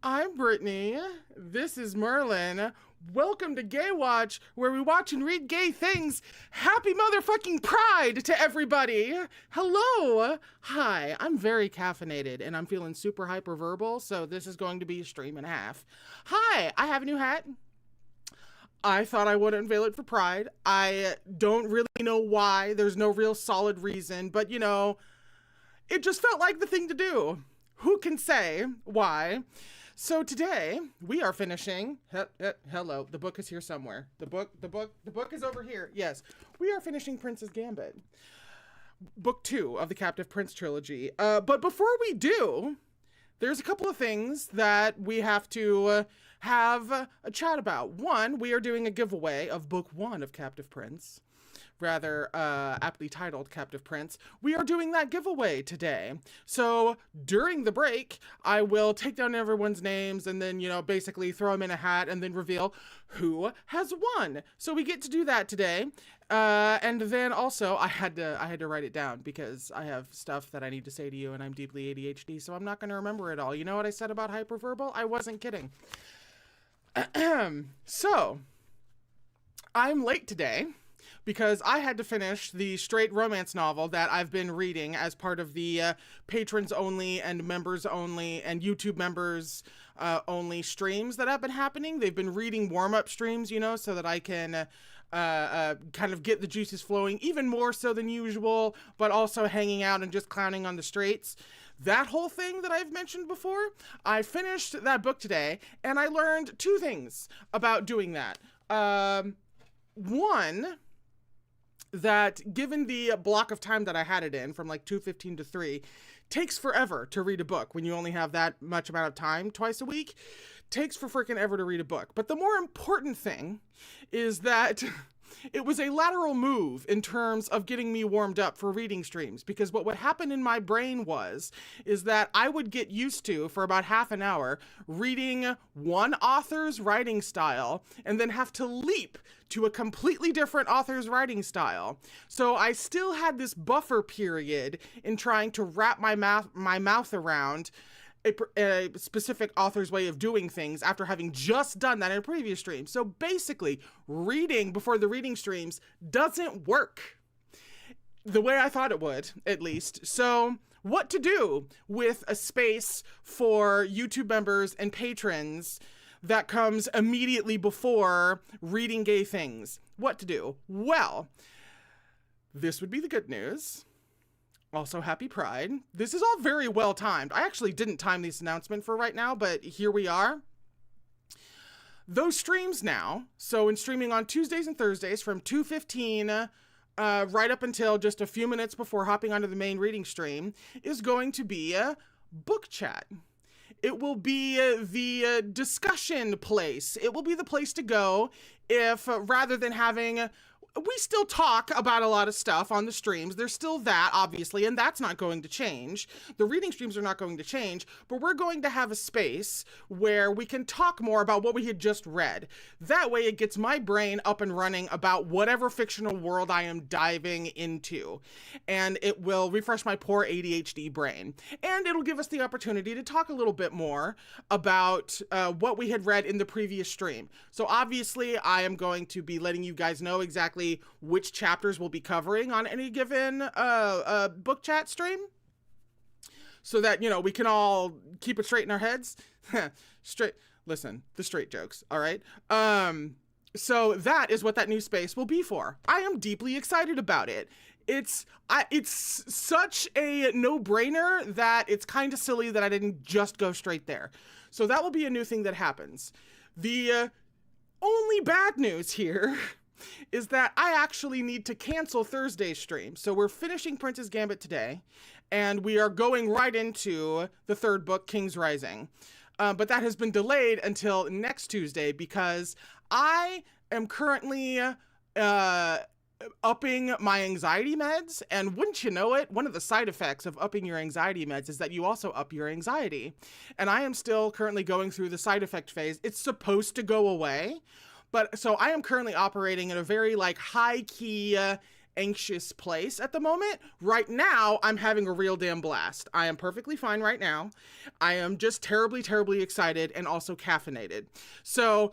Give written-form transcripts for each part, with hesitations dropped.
I'm Brittany. This is Merlin. Welcome to Gaywatch, where we watch and read gay things. Happy motherfucking Pride to everybody. Hello. Hi, I'm very caffeinated and I'm feeling super hyperverbal, so this is going to be a stream and a half. Hi, I have a new hat. I thought I would unveil it for Pride. I don't really know why. There's no real solid reason, but it just felt like the thing to do. Who can say why? So today we are finishing. Hello, the book is here somewhere. The book is over here. Yes, we are finishing Prince's Gambit, book 2 of the Captive Prince trilogy. But before we do, there's a couple of things that we have to have a chat about. One, we are doing a giveaway of book 1 of Captive Prince, rather aptly titled Captive Prince. We are doing that giveaway today. So during the break, I will take down everyone's names and then, basically throw them in a hat and then reveal who has won. So we get to do that today. And then also I had to write it down because I have stuff that I need to say to you and I'm deeply ADHD, so I'm not going to remember it all. You know what I said about hyperverbal? I wasn't kidding. So I'm late today because I had to finish the straight romance novel that I've been reading as part of the patrons only and members only and YouTube members only streams that have been happening. They've been reading warm-up streams, so that I can kind of get the juices flowing even more so than usual, but also hanging out and just clowning on the streets. That whole thing that I've mentioned before, I finished that book today and I learned 2 things about doing that. One, that given the block of time that I had it in, from like 2:15 to 3, takes forever to read a book when you only have that much amount of time twice a week. Takes for freaking ever to read a book. But the more important thing is that it was a lateral move in terms of getting me warmed up for reading streams, because what would happen in my brain is that I would get used to, for about half an hour, reading one author's writing style and then have to leap to a completely different author's writing style. So I still had this buffer period in trying to wrap my mouth around a specific author's way of doing things after having just done that in a previous stream. So basically, reading before the reading streams doesn't work the way I thought it would, at least. So what to do with a space for YouTube members and patrons that comes immediately before reading gay things? What to do? Well, this would be the good news. Also, happy Pride. This is all very well timed. I actually didn't time this announcement for right now, but here we are. Those streams now, so in streaming on Tuesdays and Thursdays from 2:15 right up until just a few minutes before hopping onto the main reading stream, is going to be a book chat. It will be the discussion place. It will be the place to go if, rather than having... We still talk about a lot of stuff on the streams. There's still that, obviously, and that's not going to change. The reading streams are not going to change, but we're going to have a space where we can talk more about what we had just read. That way it gets my brain up and running about whatever fictional world I am diving into, and it will refresh my poor ADHD brain. And it'll give us the opportunity to talk a little bit more about what we had read in the previous stream. So obviously, I am going to be letting you guys know exactly which chapters we'll be covering on any given book chat stream, so that we can all keep it straight in our heads. Listen, the straight jokes, all right? So that is what that new space will be for. I am deeply excited about it. It's such a no-brainer that it's kind of silly that I didn't just go straight there. So that will be a new thing that happens. The only bad news here is that I actually need to cancel Thursday's stream. So we're finishing Prince's Gambit today, and we are going right into the 3rd book, King's Rising. But that has been delayed until next Tuesday because I am currently upping my anxiety meds, and wouldn't you know it, one of the side effects of upping your anxiety meds is that you also up your anxiety. And I am still currently going through the side effect phase. It's supposed to go away, but so I am currently operating in a very high key anxious place at the moment. Right now, I'm having a real damn blast. I am perfectly fine right now. I am just terribly, terribly excited and also caffeinated. So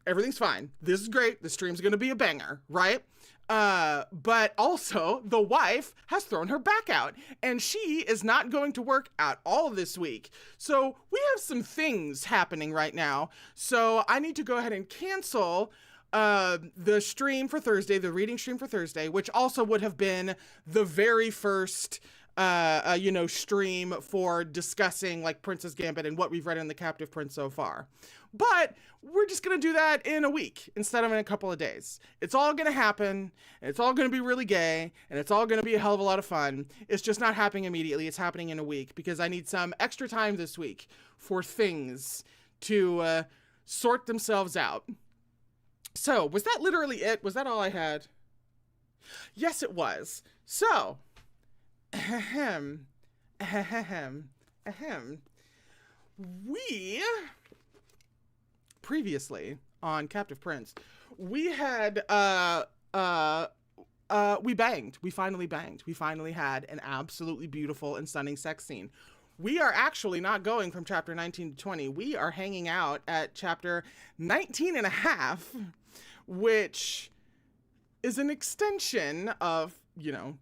everything's fine. This is great. The stream's going to be a banger, right? But also the wife has thrown her back out and she is not going to work at all this week. So we have some things happening right now. So I need to go ahead and cancel the stream for Thursday, the reading stream for Thursday, which also would have been the very first stream for discussing like Princess Gambit and what we've read in The Captive Prince so far. But we're just going to do that in a week instead of in a couple of days. It's all going to happen, and it's all going to be really gay, and it's all going to be a hell of a lot of fun. It's just not happening immediately. It's happening in a week because I need some extra time this week for things to sort themselves out. So, was that literally it? Was that all I had? Yes, it was. So, we previously on Captive Prince, we had we banged. We finally banged. We finally had an absolutely beautiful and stunning sex scene. We are actually not going from chapter 19 to 20. We are hanging out at chapter 19 and a half, which is an extension of,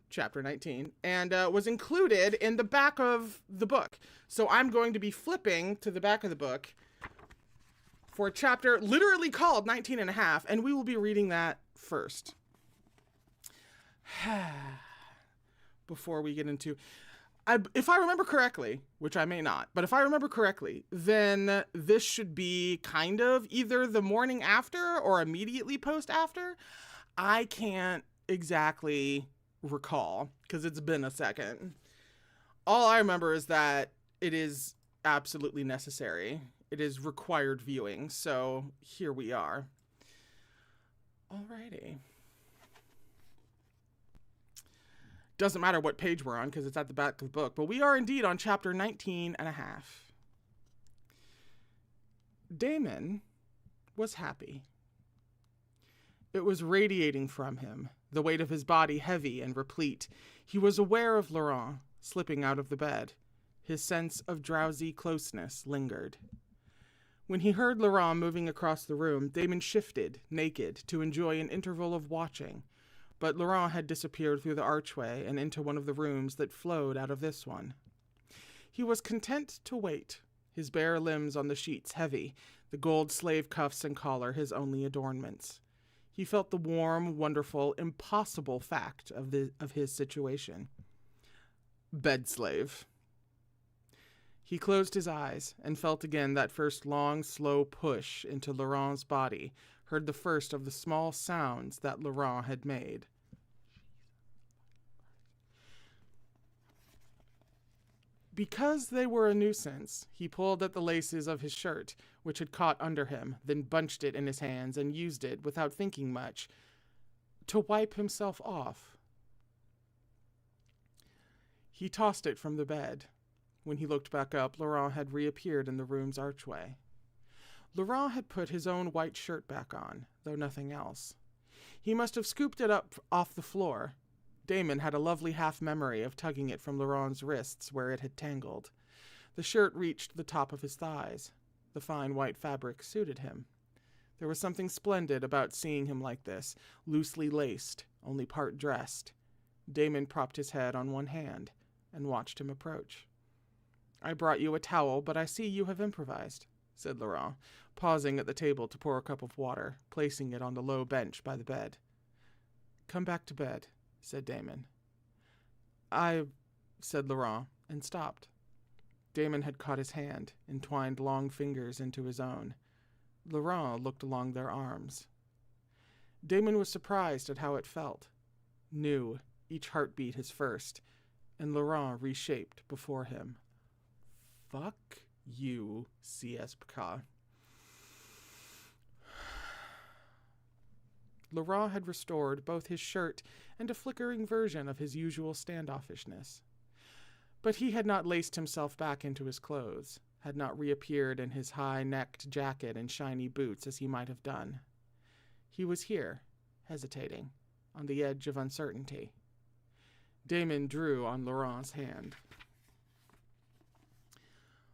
chapter 19, and was included in the back of the book. So I'm going to be flipping to the back of the book for a chapter literally called 19 and a half, and we will be reading that first. Before we get into... if I remember correctly, which I may not, but if I remember correctly, then this should be kind of either the morning after or immediately post after. I can't exactly recall because it's been a second. All I remember is that it is absolutely necessary. It is required viewing, so here we are. Alrighty. Doesn't matter what page we're on because it's at the back of the book, but we are indeed on chapter 19 and a half. Damon was happy. It was radiating from him, the weight of his body heavy and replete. He was aware of Laurent slipping out of the bed. His sense of drowsy closeness lingered. When he heard Laurent moving across the room, Damon shifted, naked, to enjoy an interval of watching. But Laurent had disappeared through the archway and into one of the rooms that flowed out of this one. He was content to wait, his bare limbs on the sheets heavy, the gold slave cuffs and collar his only adornments. He felt the warm, wonderful, impossible fact of his situation. Bed slave. He closed his eyes and felt again that first long, slow push into Laurent's body, heard the first of the small sounds that Laurent had made. Because they were a nuisance, he pulled at the laces of his shirt, which had caught under him, then bunched it in his hands and used it, without thinking much, to wipe himself off. He tossed it from the bed. When he looked back up, Laurent had reappeared in the room's archway. Laurent had put his own white shirt back on, though nothing else. He must have scooped it up off the floor. Damon had a lovely half-memory of tugging it from Laurent's wrists where it had tangled. The shirt reached the top of his thighs. The fine white fabric suited him. There was something splendid about seeing him like this, loosely laced, only part dressed. Damon propped his head on one hand and watched him approach. "I brought you a towel, but I see you have improvised," said Laurent, pausing at the table to pour a cup of water, placing it on the low bench by the bed. "Come back to bed," said Damon. Said Laurent, and stopped. Damon had caught his hand, entwined long fingers into his own. Laurent looked along their arms. Damon was surprised at how it felt. New, each heartbeat his first, and Laurent reshaped before him. Fuck you, CSPK. Laurent had restored both his shirt and a flickering version of his usual standoffishness. But he had not laced himself back into his clothes, had not reappeared in his high-necked jacket and shiny boots as he might have done. He was here, hesitating, on the edge of uncertainty. Damon drew on Laurent's hand.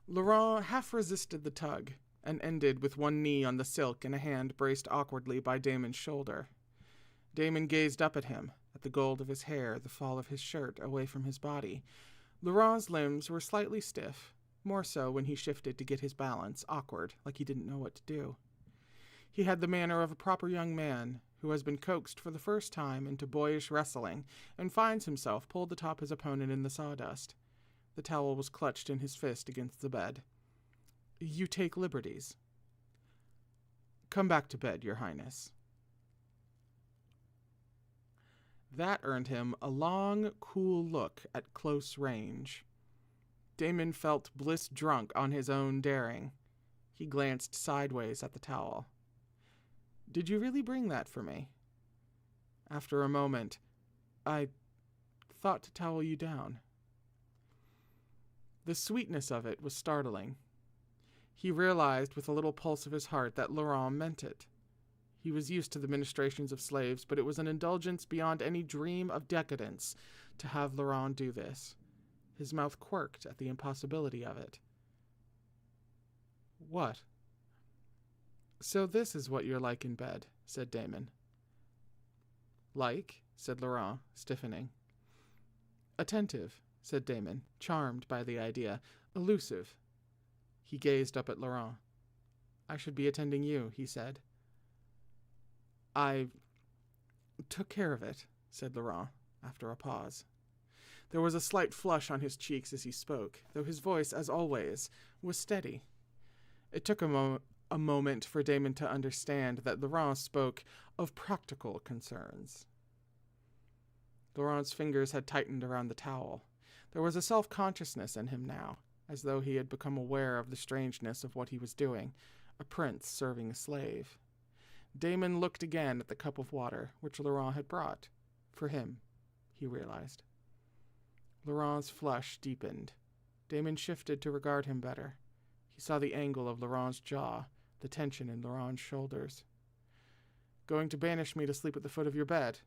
Laurent half resisted the tug, and ended with one knee on the silk and a hand braced awkwardly by Damon's shoulder. Damon gazed up at him, at the gold of his hair, the fall of his shirt away from his body. Laurent's limbs were slightly stiff, more so when he shifted to get his balance, awkward, like he didn't know what to do. He had the manner of a proper young man who has been coaxed for the first time into boyish wrestling and finds himself pulled atop his opponent in the sawdust. The towel was clutched in his fist against the bed. "You take liberties." "Come back to bed, Your Highness." That earned him a long, cool look at close range. Damon felt bliss-drunk on his own daring. He glanced sideways at the towel. "Did you really bring that for me?" After a moment, "I thought to towel you down." The sweetness of it was startling. He realized with a little pulse of his heart that Laurent meant it. He was used to the ministrations of slaves, but it was an indulgence beyond any dream of decadence to have Laurent do this. His mouth quirked at the impossibility of it. "What?" "So this is what you're like in bed," said Damon. "Like?" said Laurent, stiffening. "Attentive," said Damon, charmed by the idea. "Elusive." He gazed up at Laurent. "I should be attending you," he said. "I took care of it," said Laurent, after a pause. There was a slight flush on his cheeks as he spoke, though his voice, as always, was steady. It took a moment for Damon to understand that Laurent spoke of practical concerns. Laurent's fingers had tightened around the towel. There was a self-consciousness in him now, as though he had become aware of the strangeness of what he was doing, a prince serving a slave. Damon looked again at the cup of water, which Laurent had brought. For him, he realized. Laurent's flush deepened. Damon shifted to regard him better. He saw the angle of Laurent's jaw, the tension in Laurent's shoulders. "Going to banish me to sleep at the foot of your bed?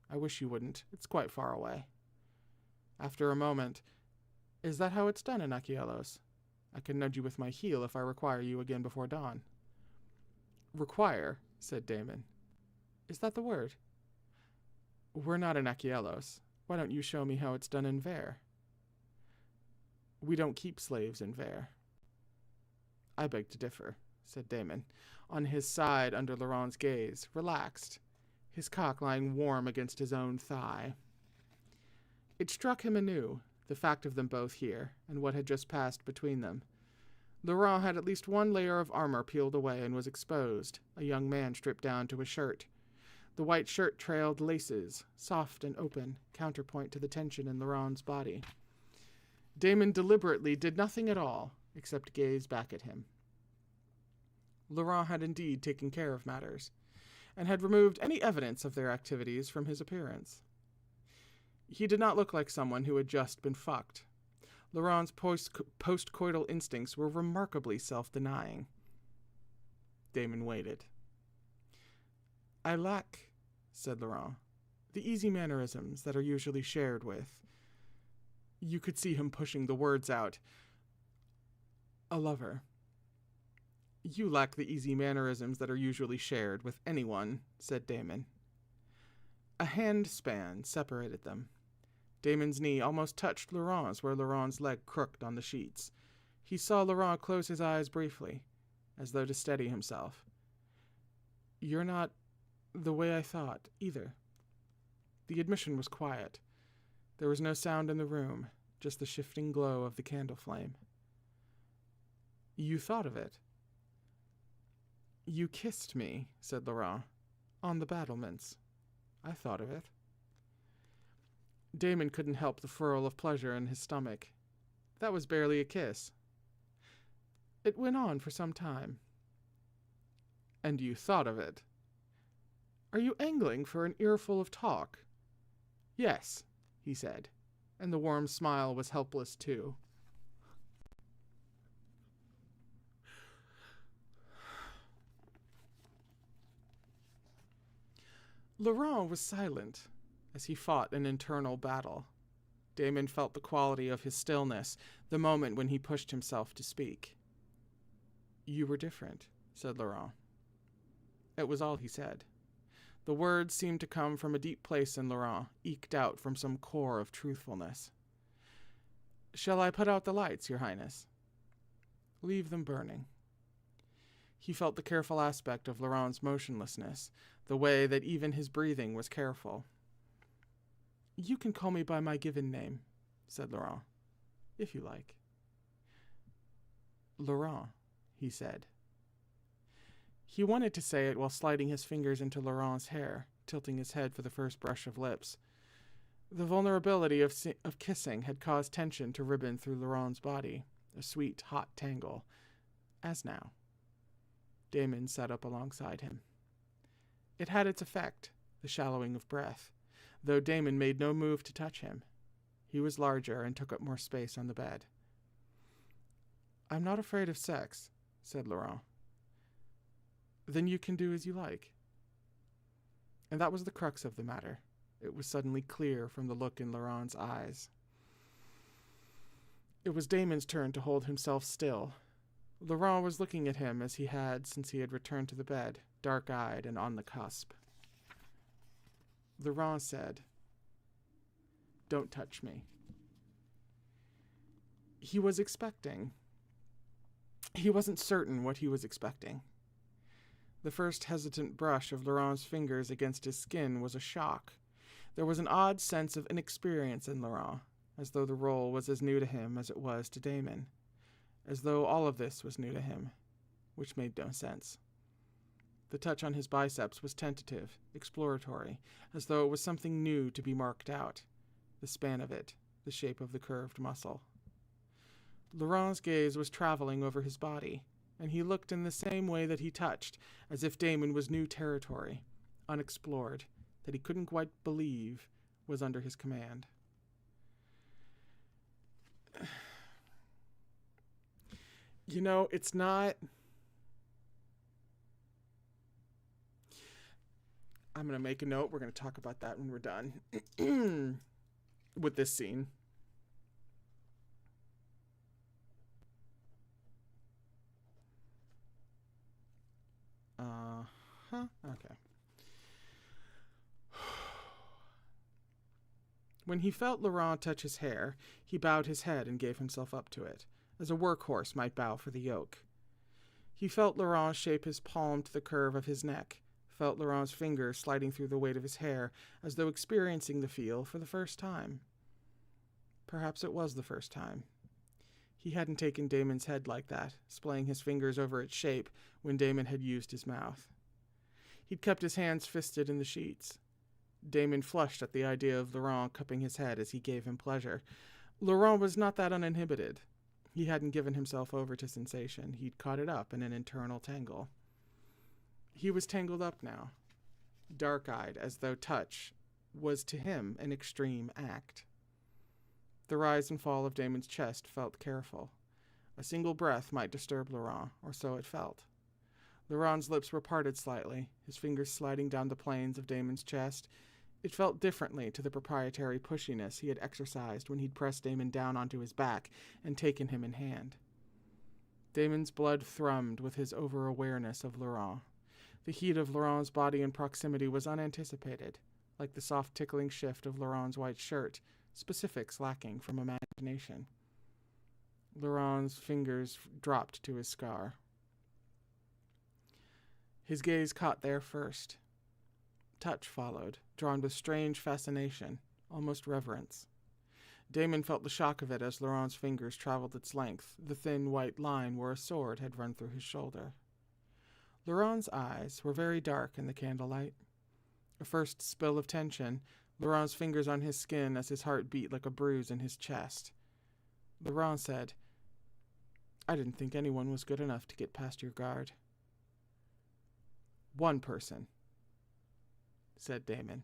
I wish you wouldn't. It's quite far away." After a moment, "Is that how it's done in Akielos? I can nudge you with my heel if I require you again before dawn." "Require," said Damon. "Is that the word?" "We're not in Akielos. Why don't you show me how it's done in Ver?" "We don't keep slaves in Ver." "I beg to differ," said Damon, on his side under Laurent's gaze, relaxed, his cock lying warm against his own thigh. It struck him anew, the fact of them both here, and what had just passed between them. Laurent had at least one layer of armor peeled away and was exposed, a young man stripped down to his shirt. The white shirt trailed laces, soft and open, counterpoint to the tension in Laurent's body. Damon deliberately did nothing at all, except gaze back at him. Laurent had indeed taken care of matters, and had removed any evidence of their activities from his appearance. He did not look like someone who had just been fucked. Laurent's post-coital instincts were remarkably self-denying. Damon waited. "I lack," said Laurent, "the easy mannerisms that are usually shared with—" You could see him pushing the words out. "A lover." "You lack the easy mannerisms that are usually shared with anyone," said Damon. A hand span separated them. Damon's knee almost touched Laurent's where Laurent's leg crooked on the sheets. He saw Laurent close his eyes briefly, as though to steady himself. "You're not the way I thought, either." The admission was quiet. There was no sound in the room, just the shifting glow of the candle flame. "You thought of it?" "You kissed me," said Laurent, "on the battlements. I thought of it." Damon couldn't help the furrow of pleasure in his stomach. That was barely a kiss. "It went on for some time." "And you thought of it?" "Are you angling for an earful of talk?" "Yes," he said, and the warm smile was helpless too. Laurent was silent as he fought an internal battle. Damon felt the quality of his stillness the moment when he pushed himself to speak. "You were different," said Laurent. It was all he said. The words seemed to come from a deep place in Laurent, eked out from some core of truthfulness. "Shall I put out the lights, Your Highness?" "Leave them burning." He felt the careful aspect of Laurent's motionlessness, the way that even his breathing was careful. "You can call me by my given name," said Laurent, "if you like." "Laurent," he said. He wanted to say it while sliding his fingers into Laurent's hair, tilting his head for the first brush of lips. The vulnerability of kissing had caused tension to ribbon through Laurent's body, a sweet, hot tangle. As now. Damon sat up alongside him. It had its effect, the shallowing of breath, though Damon made no move to touch him. He was larger and took up more space on the bed. "I'm not afraid of sex," said Laurent. "Then you can do as you like." And that was the crux of the matter. It was suddenly clear from the look in Laurent's eyes. It was Damon's turn to hold himself still. Laurent was looking at him as he had since he had returned to the bed, dark-eyed and on the cusp. Laurent said, "Don't touch me." He was expecting. He wasn't certain what he was expecting. The first hesitant brush of Laurent's fingers against his skin was a shock. There was an odd sense of inexperience in Laurent, as though the role was as new to him as it was to Damon, as though all of this was new to him, which made no sense. The touch on his biceps was tentative, exploratory, as though it was something new to be marked out, the span of it, the shape of the curved muscle. Laurent's gaze was traveling over his body, and he looked in the same way that he touched, as if Damon was new territory, unexplored, that he couldn't quite believe was under his command. You know, it's not... I'm going to make a note. We're going to talk about that when we're done with this scene. Okay. When he felt Laurent touch his hair, he bowed his head and gave himself up to it, as a workhorse might bow for the yoke. He felt Laurent shape his palm to the curve of his neck, felt Laurent's fingers sliding through the weight of his hair, as though experiencing the feel for the first time. Perhaps it was the first time. He hadn't taken Damon's head like that, splaying his fingers over its shape when Damon had used his mouth. He'd kept his hands fisted in the sheets. Damon flushed at the idea of Laurent cupping his head as he gave him pleasure. Laurent was not that uninhibited. He hadn't given himself over to sensation. He'd caught it up in an internal tangle. He was tangled up now, dark-eyed, as though touch was to him an extreme act. The rise and fall of Damon's chest felt careful. A single breath might disturb Laurent, or so it felt. Laurent's lips were parted slightly, his fingers sliding down the planes of Damon's chest. It felt differently to the proprietary pushiness he had exercised when he'd pressed Damon down onto his back and taken him in hand. Damon's blood thrummed with his over-awareness of Laurent. The heat of Laurent's body in proximity was unanticipated, like the soft tickling shift of Laurent's white shirt, specifics lacking from imagination. Laurent's fingers dropped to his scar. His gaze caught there first. Touch followed, drawn with strange fascination, almost reverence. Damon felt the shock of it as Laurent's fingers traveled its length, the thin white line where a sword had run through his shoulder. Laurent's eyes were very dark in the candlelight. A first spill of tension, Laurent's fingers on his skin as his heart beat like a bruise in his chest. Laurent said, "I didn't think anyone was good enough to get past your guard." "One person," said Damon.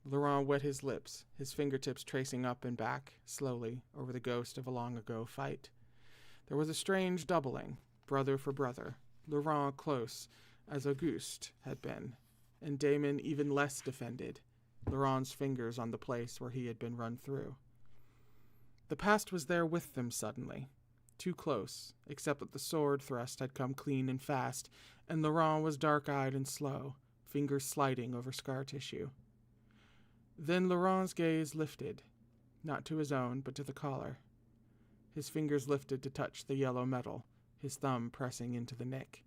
Laurent wet his lips, his fingertips tracing up and back, slowly, over the ghost of a long-ago fight. There was a strange doubling, brother for brother, Laurent close, as Auguste had been, and Damon even less defended, Laurent's fingers on the place where he had been run through. The past was there with them suddenly, too close, except that the sword thrust had come clean and fast, and Laurent was dark-eyed and slow, fingers sliding over scar tissue. Then Laurent's gaze lifted, not to his own, but to the collar. His fingers lifted to touch the yellow metal, his thumb pressing into the nick.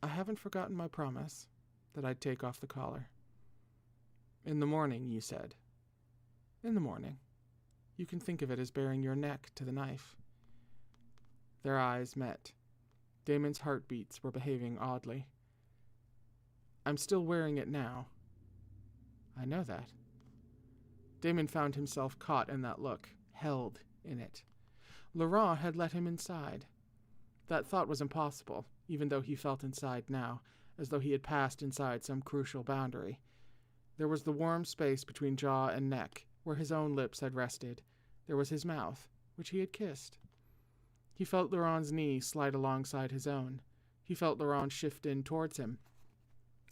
I haven't forgotten my promise that I'd take off the collar. In the morning, you said. In the morning. You can think of it as baring your neck to the knife. Their eyes met. Damon's heartbeats were behaving oddly. I'm still wearing it now. I know that. Damon found himself caught in that look, held in it. Laurent had let him inside. That thought was impossible, even though he felt inside now, as though he had passed inside some crucial boundary. There was the warm space between jaw and neck, where his own lips had rested. There was his mouth, which he had kissed. He felt Laurent's knee slide alongside his own. He felt Laurent shift in towards him,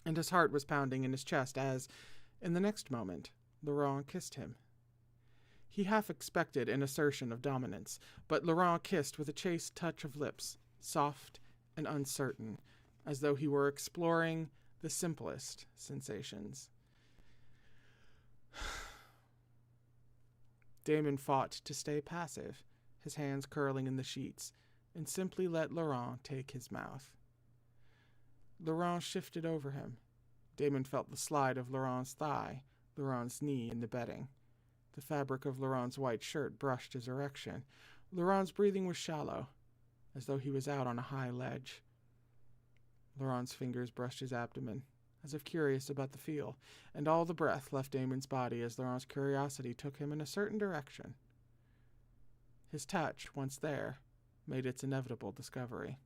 and his heart was pounding in his chest as, in the next moment, Laurent kissed him. He half expected an assertion of dominance, but Laurent kissed with a chaste touch of lips, soft and uncertain, as though he were exploring the simplest sensations. Damon fought to stay passive, his hands curling in the sheets, and simply let Laurent take his mouth. Laurent shifted over him. Damon felt the slide of Laurent's thigh, Laurent's knee in the bedding. The fabric of Laurent's white shirt brushed his erection. Laurent's breathing was shallow, as though he was out on a high ledge. Laurent's fingers brushed his abdomen, as if curious about the feel, and all the breath left Damon's body as Laurent's curiosity took him in a certain direction. His touch, once there, made its inevitable discovery.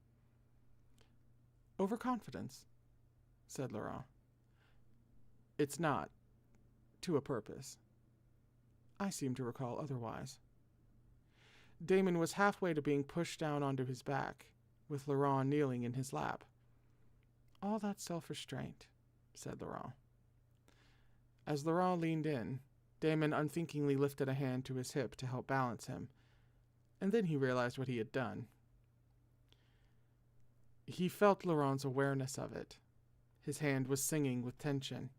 Overconfidence, said Laurent. It's not, to a purpose. I seem to recall otherwise. Damon was halfway to being pushed down onto his back, with Laurent kneeling in his lap. All that self-restraint, said Laurent. As Laurent leaned in, Damon unthinkingly lifted a hand to his hip to help balance him, and then he realized what he had done. He felt Laurent's awareness of it. His hand was singing with tension.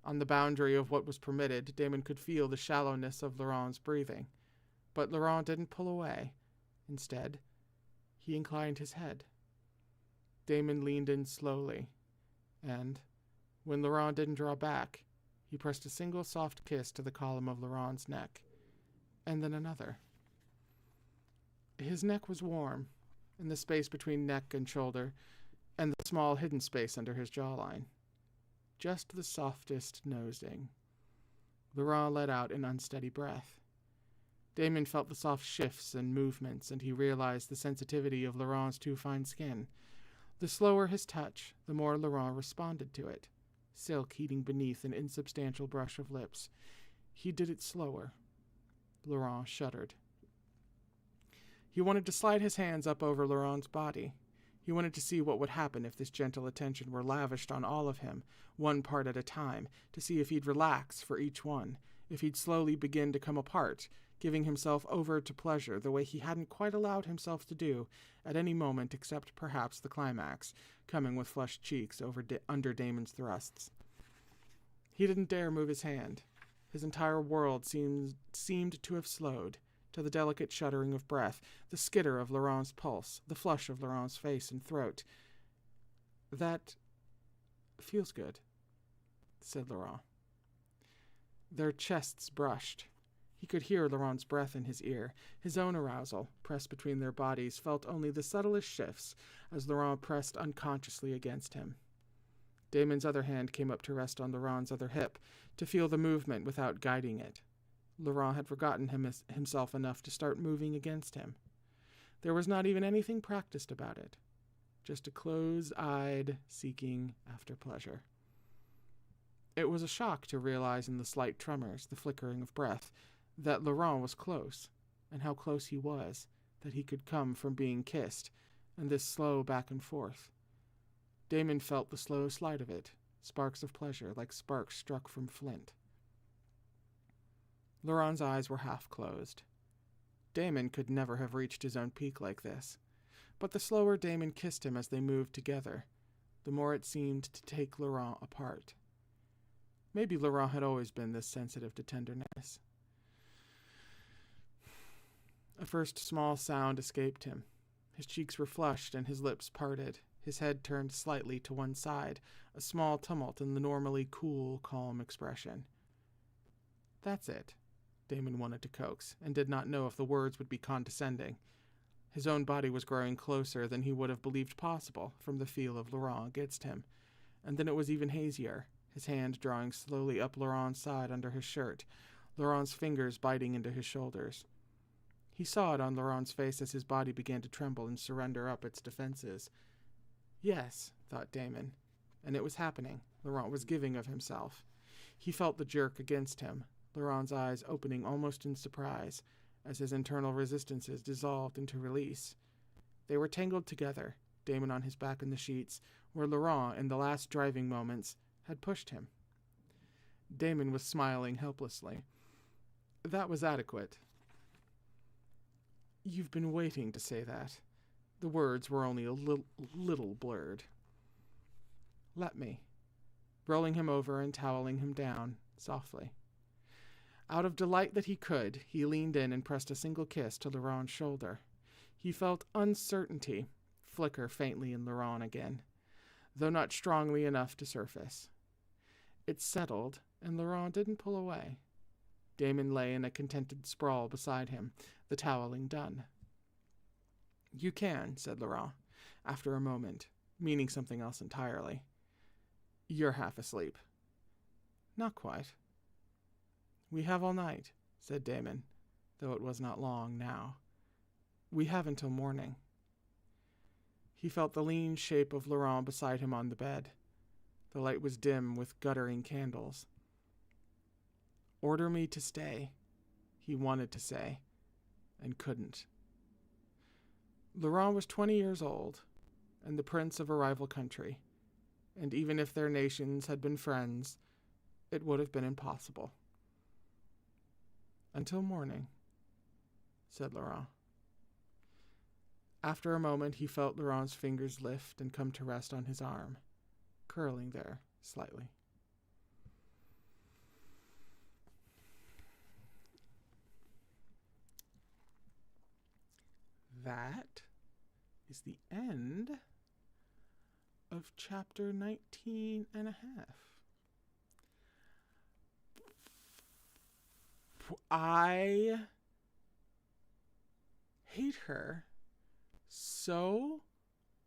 On the boundary of what was permitted, Damon could feel the shallowness of Laurent's breathing, but Laurent didn't pull away. Instead, he inclined his head. Damon leaned in slowly, and, when Laurent didn't draw back, he pressed a single soft kiss to the column of Laurent's neck, and then another. His neck was warm, in the space between neck and shoulder, and the small hidden space under his jawline. Just the softest nosing. Laurent let out an unsteady breath. Damon felt the soft shifts and movements, and he realized the sensitivity of Laurent's too fine skin. The slower his touch, the more Laurent responded to it, silk heating beneath an insubstantial brush of lips. He did it slower. Laurent shuddered. He wanted to slide his hands up over Laurent's body. He wanted to see what would happen if this gentle attention were lavished on all of him, one part at a time, to see if he'd relax for each one, if he'd slowly begin to come apart, giving himself over to pleasure the way he hadn't quite allowed himself to do at any moment except perhaps the climax, coming with flushed cheeks under Damon's thrusts. He didn't dare move his hand. His entire world seemed to have slowed, to the delicate shuddering of breath, the skitter of Laurent's pulse, the flush of Laurent's face and throat. That feels good, said Laurent. Their chests brushed. He could hear Laurent's breath in his ear. His own arousal, pressed between their bodies, felt only the subtlest shifts as Laurent pressed unconsciously against him. Damon's other hand came up to rest on Laurent's other hip, to feel the movement without guiding it. Laurent had forgotten himself enough to start moving against him. There was not even anything practiced about it, just a close-eyed seeking after pleasure. It was a shock to realize in the slight tremors, the flickering of breath, that Laurent was close, and how close he was, that he could come from being kissed, and this slow back and forth. Damon felt the slow slide of it, sparks of pleasure like sparks struck from flint. Laurent's eyes were half closed. Damon could never have reached his own peak like this, but the slower Damon kissed him as they moved together, the more it seemed to take Laurent apart. Maybe Laurent had always been this sensitive to tenderness. A first small sound escaped him. His cheeks were flushed and his lips parted. His head turned slightly to one side, a small tumult in the normally cool, calm expression. "That's it," Damon wanted to coax, and did not know if the words would be condescending. His own body was growing closer than he would have believed possible from the feel of Laurent against him, and then it was even hazier, his hand drawing slowly up Laurent's side under his shirt, Laurent's fingers biting into his shoulders. He saw it on Laurent's face as his body began to tremble and surrender up its defenses. Yes, thought Damon, and it was happening. Laurent was giving of himself. He felt the jerk against him, Laurent's eyes opening almost in surprise, as his internal resistances dissolved into release. They were tangled together, Damon on his back in the sheets, where Laurent, in the last driving moments, had pushed him. Damon was smiling helplessly. That was adequate. "You've been waiting to say that." The words were only a little blurred. "Let me," rolling him over and toweling him down, softly. Out of delight that he could, he leaned in and pressed a single kiss to Laurent's shoulder. He felt uncertainty flicker faintly in Laurent again, though not strongly enough to surface. It settled, and Laurent didn't pull away. Damon lay in a contented sprawl beside him, the toweling done. "You can," said Laurent, after a moment, meaning something else entirely. "You're half asleep." "Not quite." "We have all night," said Damon, though it was not long now. "We have until morning." He felt the lean shape of Laurent beside him on the bed. The light was dim with guttering candles. "Order me to stay," he wanted to say, and couldn't. Laurent was 20 years old, and the prince of a rival country, and even if their nations had been friends, it would have been impossible. "Until morning," said Laurent. After a moment, he felt Laurent's fingers lift and come to rest on his arm, curling there slightly. That is the end of chapter 19 and a half. I hate her so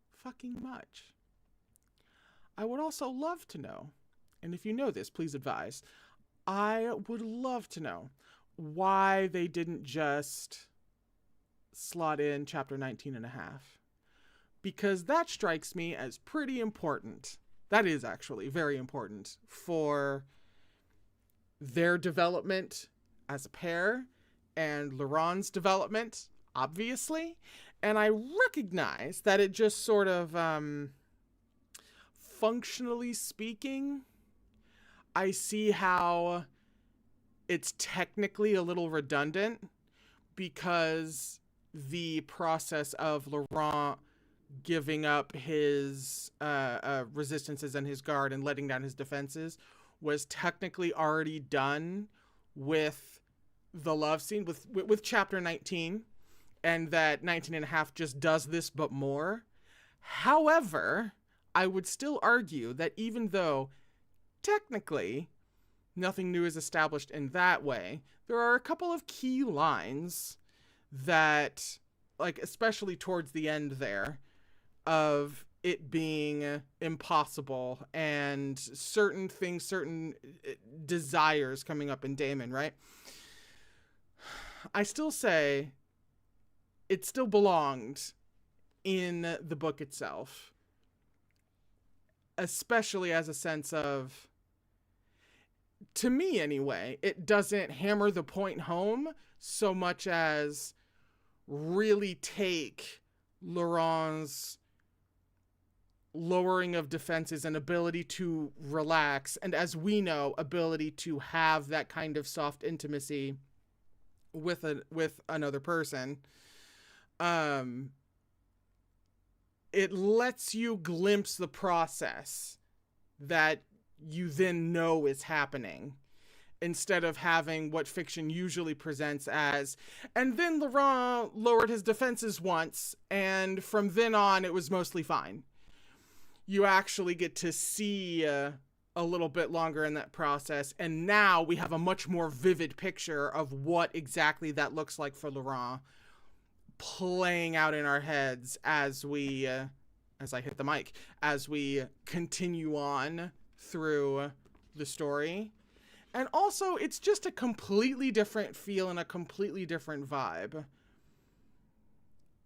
fucking much. I would also love to know, and if you know this, please advise, I would love to know why they didn't just slot in chapter 19 and a half. Because that strikes me as pretty important. That is actually very important for their development as a pair and Laurent's development, obviously. And I recognize that it just sort of, functionally speaking, I see how it's technically a little redundant because the process of Laurent giving up his resistances and his guard and letting down his defenses was technically already done with the love scene with chapter 19, and that 19 and a half just does this but more. However, I would still argue that even though technically nothing new is established in that way, there are a couple of key lines that, like, especially towards the end there, of it being impossible and certain things, certain desires coming up in Damon, right? I still say it still belonged in the book itself, especially as a sense of, to me anyway, it doesn't hammer the point home so much as really take Laurent's lowering of defenses and ability to relax, and as we know, ability to have that kind of soft intimacy with another person, it lets you glimpse the process that you then know is happening, instead of having what fiction usually presents as, and then Laurent lowered his defenses once, and from then on it was mostly fine. You actually get to see a little bit longer in that process, and now we have a much more vivid picture of what exactly that looks like for Laurent playing out in our heads as we, as I hit the mic, as we continue on through the story. And also, it's just a completely different feel and a completely different vibe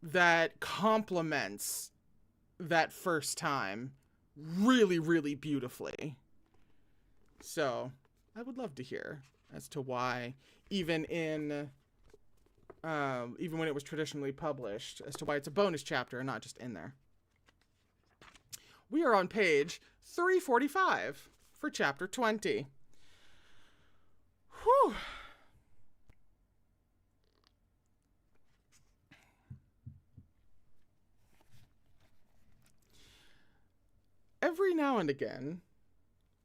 that complements that first time really, really beautifully. So, I would love to hear as to why, even when it was traditionally published, as to why it's a bonus chapter and not just in there. We are on page 345 for chapter 20. Whew. Every now and again,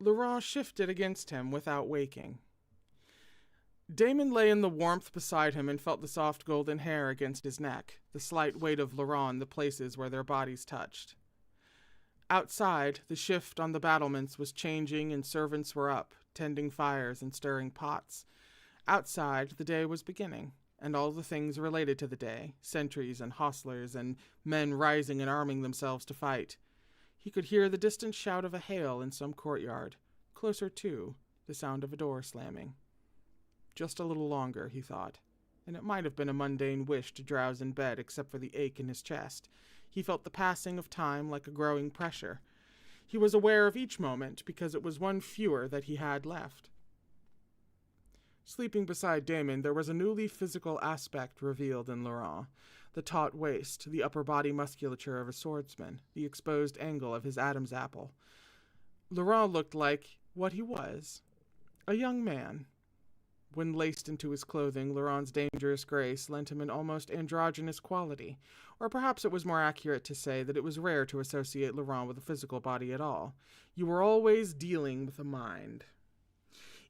Laurent shifted against him without waking. Damon lay in the warmth beside him and felt the soft golden hair against his neck, the slight weight of Laurent in the places where their bodies touched. Outside, the shift on the battlements was changing and servants were up, tending fires and stirring pots. Outside, the day was beginning, and all the things related to the day, sentries and hostlers and men rising and arming themselves to fight. He could hear the distant shout of a hail in some courtyard. Closer to, the sound of a door slamming. Just a little longer, he thought, and it might have been a mundane wish to drowse in bed except for the ache in his chest. He felt the passing of time like a growing pressure. He was aware of each moment because it was one fewer that he had left. Sleeping beside Damon, there was a newly physical aspect revealed in Laurent. The taut waist, the upper body musculature of a swordsman, the exposed angle of his Adam's apple. Laurent looked like what he was, a young man. When laced into his clothing, Laurent's dangerous grace lent him an almost androgynous quality, or perhaps it was more accurate to say that it was rare to associate Laurent with a physical body at all. You were always dealing with a mind.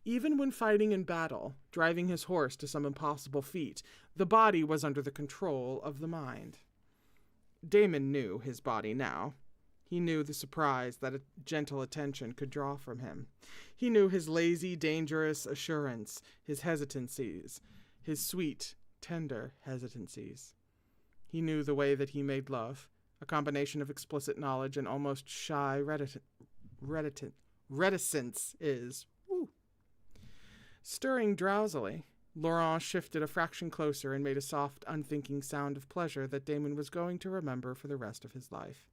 Even when fighting in battle, driving his horse to some impossible feat, the body was under the control of the mind. Damon knew his body now. He knew the surprise that a gentle attention could draw from him. He knew his lazy, dangerous assurance, his hesitancies, his sweet, tender hesitancies. He knew the way that he made love, a combination of explicit knowledge and almost shy reticence is. Woo. Stirring drowsily, Laurent shifted a fraction closer and made a soft, unthinking sound of pleasure that Damon was going to remember for the rest of his life.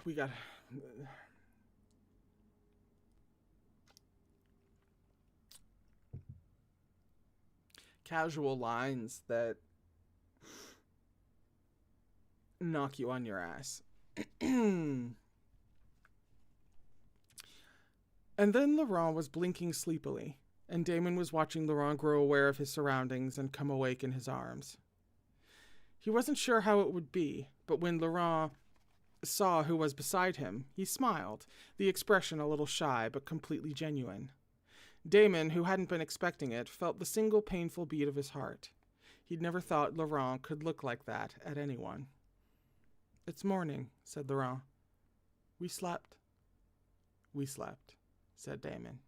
We got... casual lines that knock you on your ass. And then Laurent was blinking sleepily, and Damon was watching Laurent grow aware of his surroundings and come awake in his arms. He wasn't sure how it would be, but when Laurent saw who was beside him, he smiled, the expression a little shy but completely genuine. Damon, who hadn't been expecting it, felt the single painful beat of his heart. He'd never thought Laurent could look like that at anyone. "It's morning," said Laurent. "We slept." "We slept," said Damon.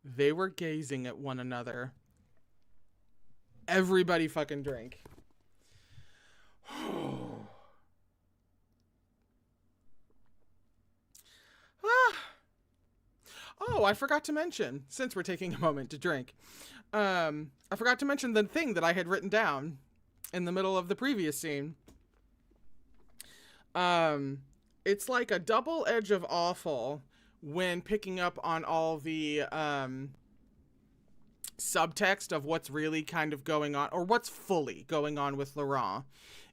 They were gazing at one another. Everybody fucking drink. Oh, I forgot to mention, since we're taking a moment to drink, I forgot to mention the thing that I had written down in the middle of the previous scene. It's like a double edge of awful when picking up on all the subtext of what's really kind of going on, or what's fully going on with Laurent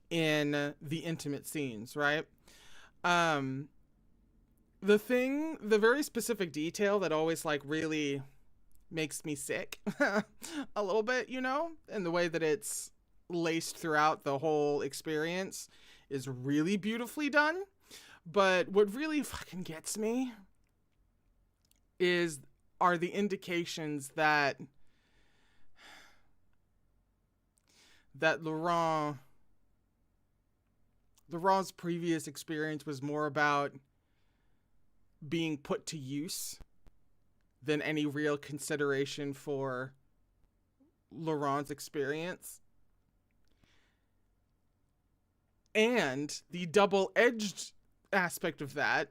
in the intimate scenes, right? The very specific detail that always like really makes me sick a little bit, you know, and the way that it's laced throughout the whole experience is really beautifully done. But what really fucking gets me are the indications that Laurent's previous experience was more about being put to use than any real consideration for Laurent's experience. And the double-edged aspect of that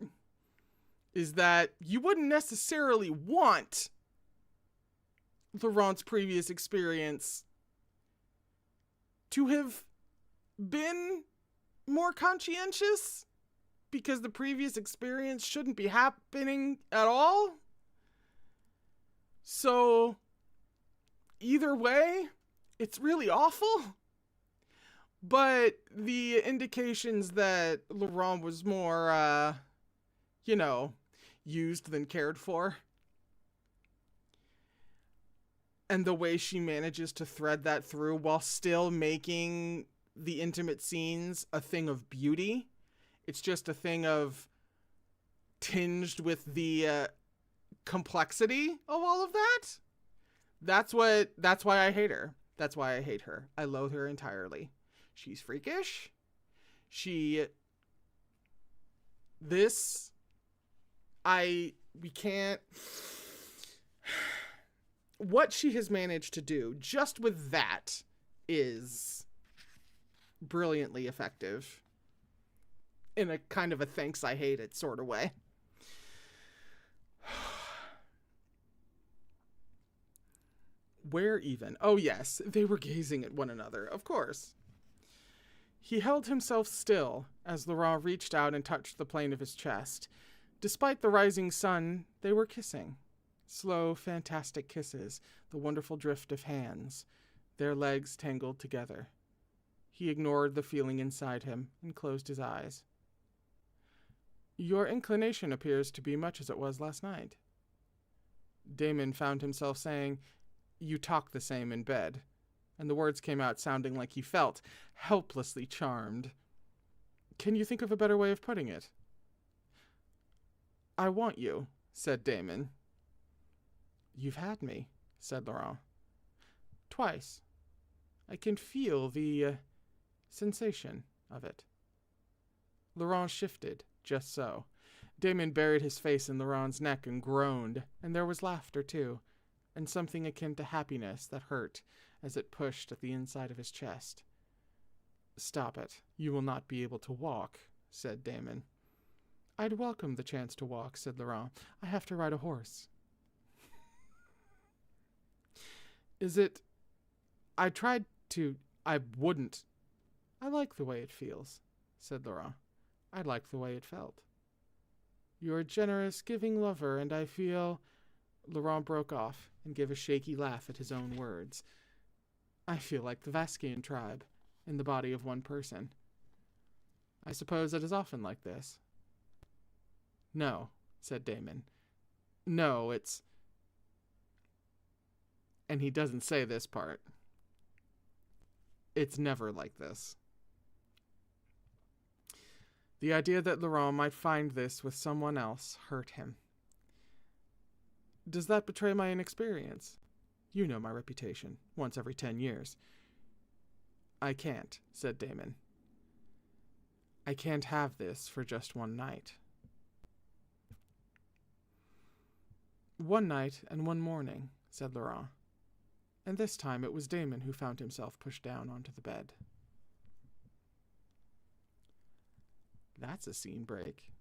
is that you wouldn't necessarily want Laurent's previous experience to have been more conscientious, because the previous experience shouldn't be happening at all. So either way, it's really awful. But the indications that Laurent was more, used than cared for, and the way she manages to thread that through while still making the intimate scenes a thing of beauty. It's just a thing of tinged with the complexity of all of that. That's why I hate her. That's why I hate her. I loathe her entirely. She's freakish. We can't. What she has managed to do just with that is brilliantly effective in a kind of a thanks I hate it sort of way. Where even? Oh yes, they were gazing at one another, of course. He held himself still as Laurent reached out and touched the plane of his chest. Despite the rising sun, they were kissing. Slow, fantastic kisses, the wonderful drift of hands, their legs tangled together. He ignored the feeling inside him and closed his eyes. Your inclination appears to be much as it was last night. Damon found himself saying, "You talk the same in bed," and the words came out sounding like he felt helplessly charmed. Can you think of a better way of putting it? I want you, said Damon. You've had me, said Laurent. Twice. I can feel the sensation of it. Laurent shifted, just so. Damon buried his face in Laurent's neck and groaned, and there was laughter too, and something akin to happiness that hurt as it pushed at the inside of his chest. Stop it. You will not be able to walk, said Damon. I'd welcome the chance to walk, said Laurent. I have to ride a horse. Is it... I wouldn't. I like the way it feels, said Laurent. I like the way it felt. You're a generous, giving lover, and I feel... Laurent broke off and gave a shaky laugh at his own words. I feel like the Vaskian tribe, in the body of one person. I suppose it is often like this. No, said Damon. No, it's... And he doesn't say this part. It's never like this. The idea that Laurent might find this with someone else hurt him. Does that betray my inexperience? You know my reputation, once every 10 years. I can't, said Damon. I can't have this for just one night. One night and one morning, said Laurent. And this time it was Damon who found himself pushed down onto the bed. That's a scene break.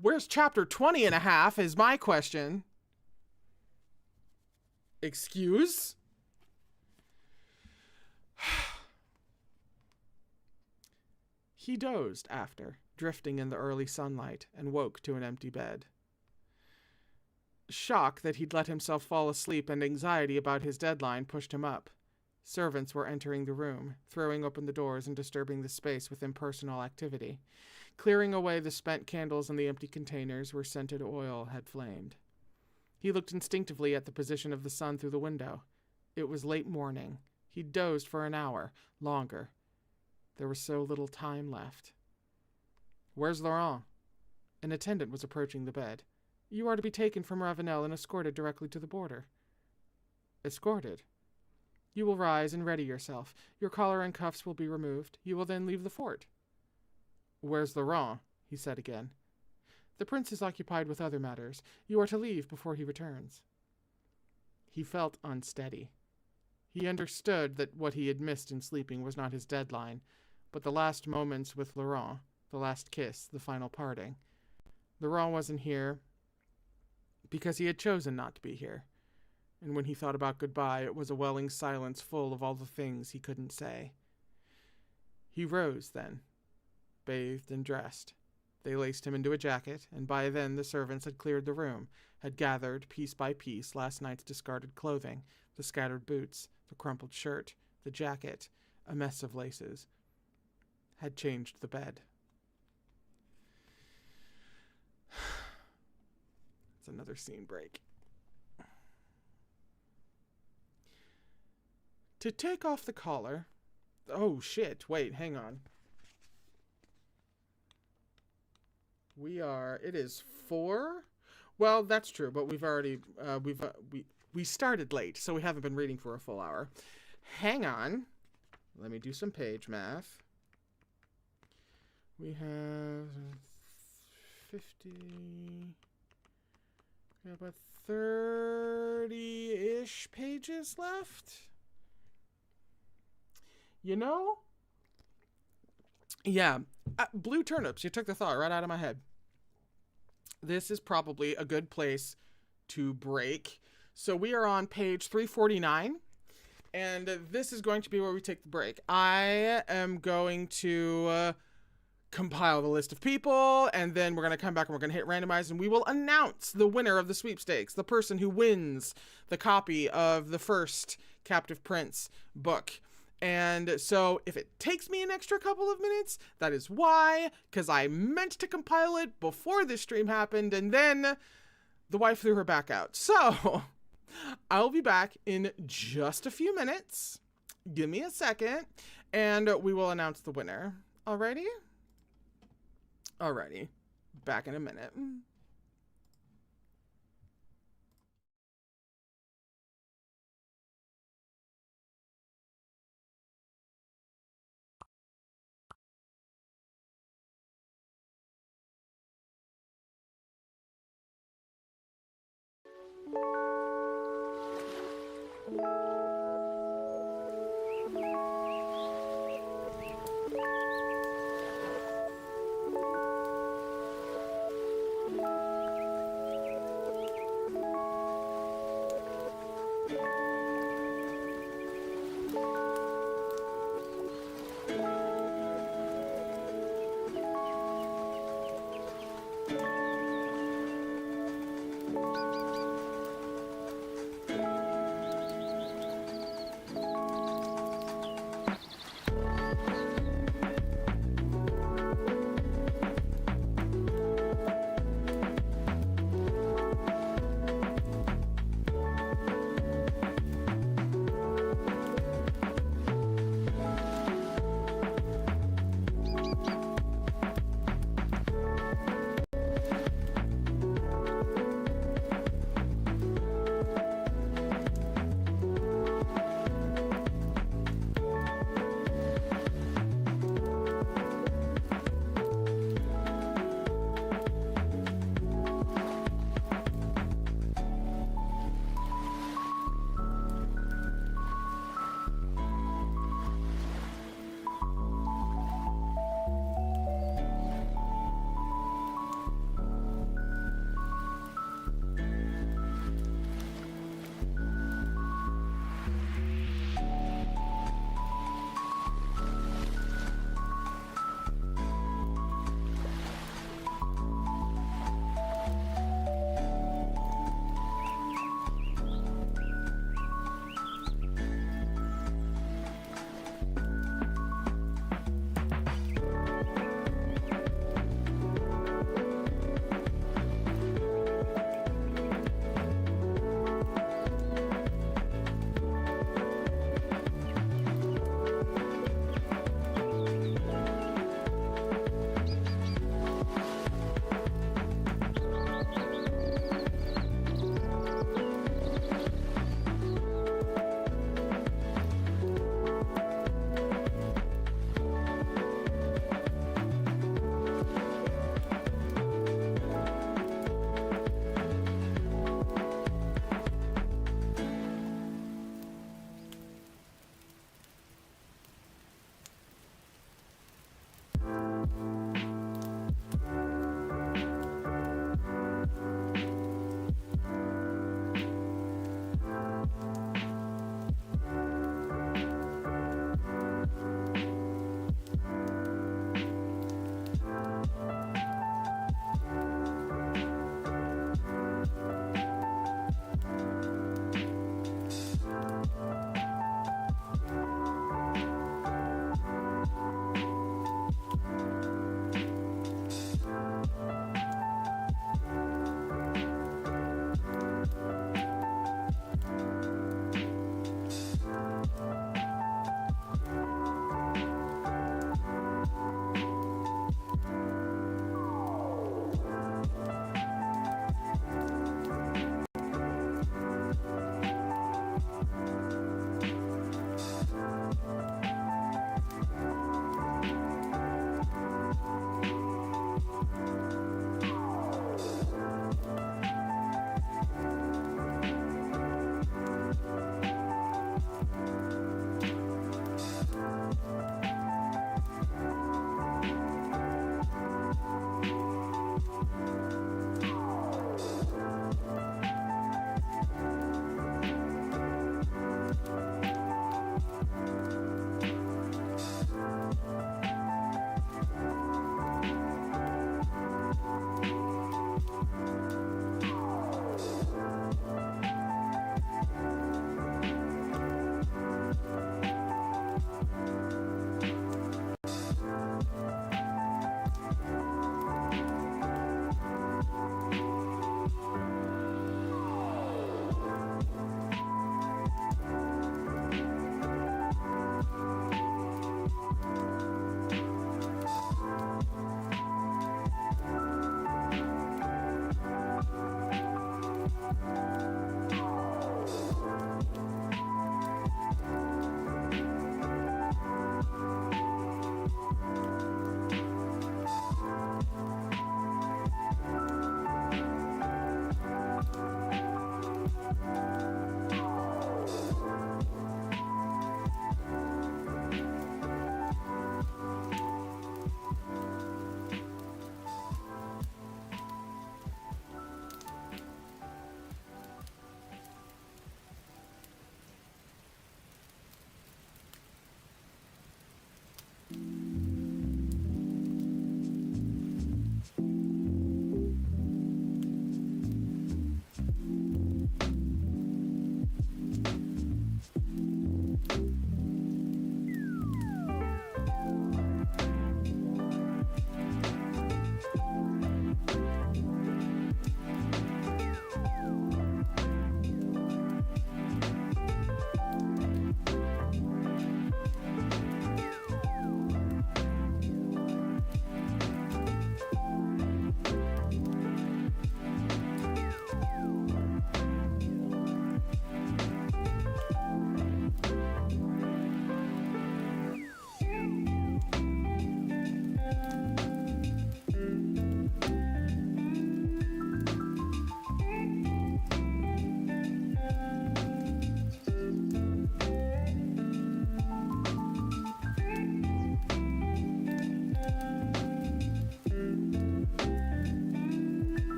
Where's chapter 20 and a half is my question. Excuse? He dozed after, drifting in the early sunlight, and woke to an empty bed. Shock that he'd let himself fall asleep and anxiety about his deadline pushed him up. Servants were entering the room, throwing open the doors and disturbing the space with impersonal activity, clearing away the spent candles and the empty containers where scented oil had flamed. He looked instinctively at the position of the sun through the window. It was late morning. He'd dozed for an hour, longer. There was so little time left. "Where's Laurent?" An attendant was approaching the bed. "You are to be taken from Ravenel and escorted directly to the border." "Escorted?" "You will rise and ready yourself. Your collar and cuffs will be removed. You will then leave the fort." "Where's Laurent?" he said again. "The prince is occupied with other matters. You are to leave before he returns." He felt unsteady. He understood that what he had missed in sleeping was not his deadline, but the last moments with Laurent, the last kiss, the final parting. Laurent wasn't here because he had chosen not to be here. And when he thought about goodbye, it was a welling silence full of all the things he couldn't say. He rose then, bathed and dressed. They laced him into a jacket, and by then the servants had cleared the room, had gathered, piece by piece, last night's discarded clothing, the scattered boots, the crumpled shirt, the jacket, a mess of laces, had changed the bed. It's another scene break. To take off the collar... Oh, shit. Wait, hang on. It is 4? Well, that's true, but we've already... We started late, so we haven't been reading for a full hour. Hang on. Let me do some page math. We have 50... We have about 30-ish pages left. You know? Yeah. Blue turnips. You took the thought right out of my head. This is probably a good place to break. So we are on page 349. And this is going to be where we take the break. I am going to compile the list of people, and then we're going to come back and we're going to hit randomize, and we will announce the winner of the sweepstakes, the person who wins the copy of the first Captive Prince book. And so if it takes me an extra couple of minutes, that is why, because I meant to compile it before this stream happened, and then the wife threw her back out. So I'll be back in just a few minutes. Give me a second, and we will announce the winner. Alrighty? Alrighty. Back in a minute.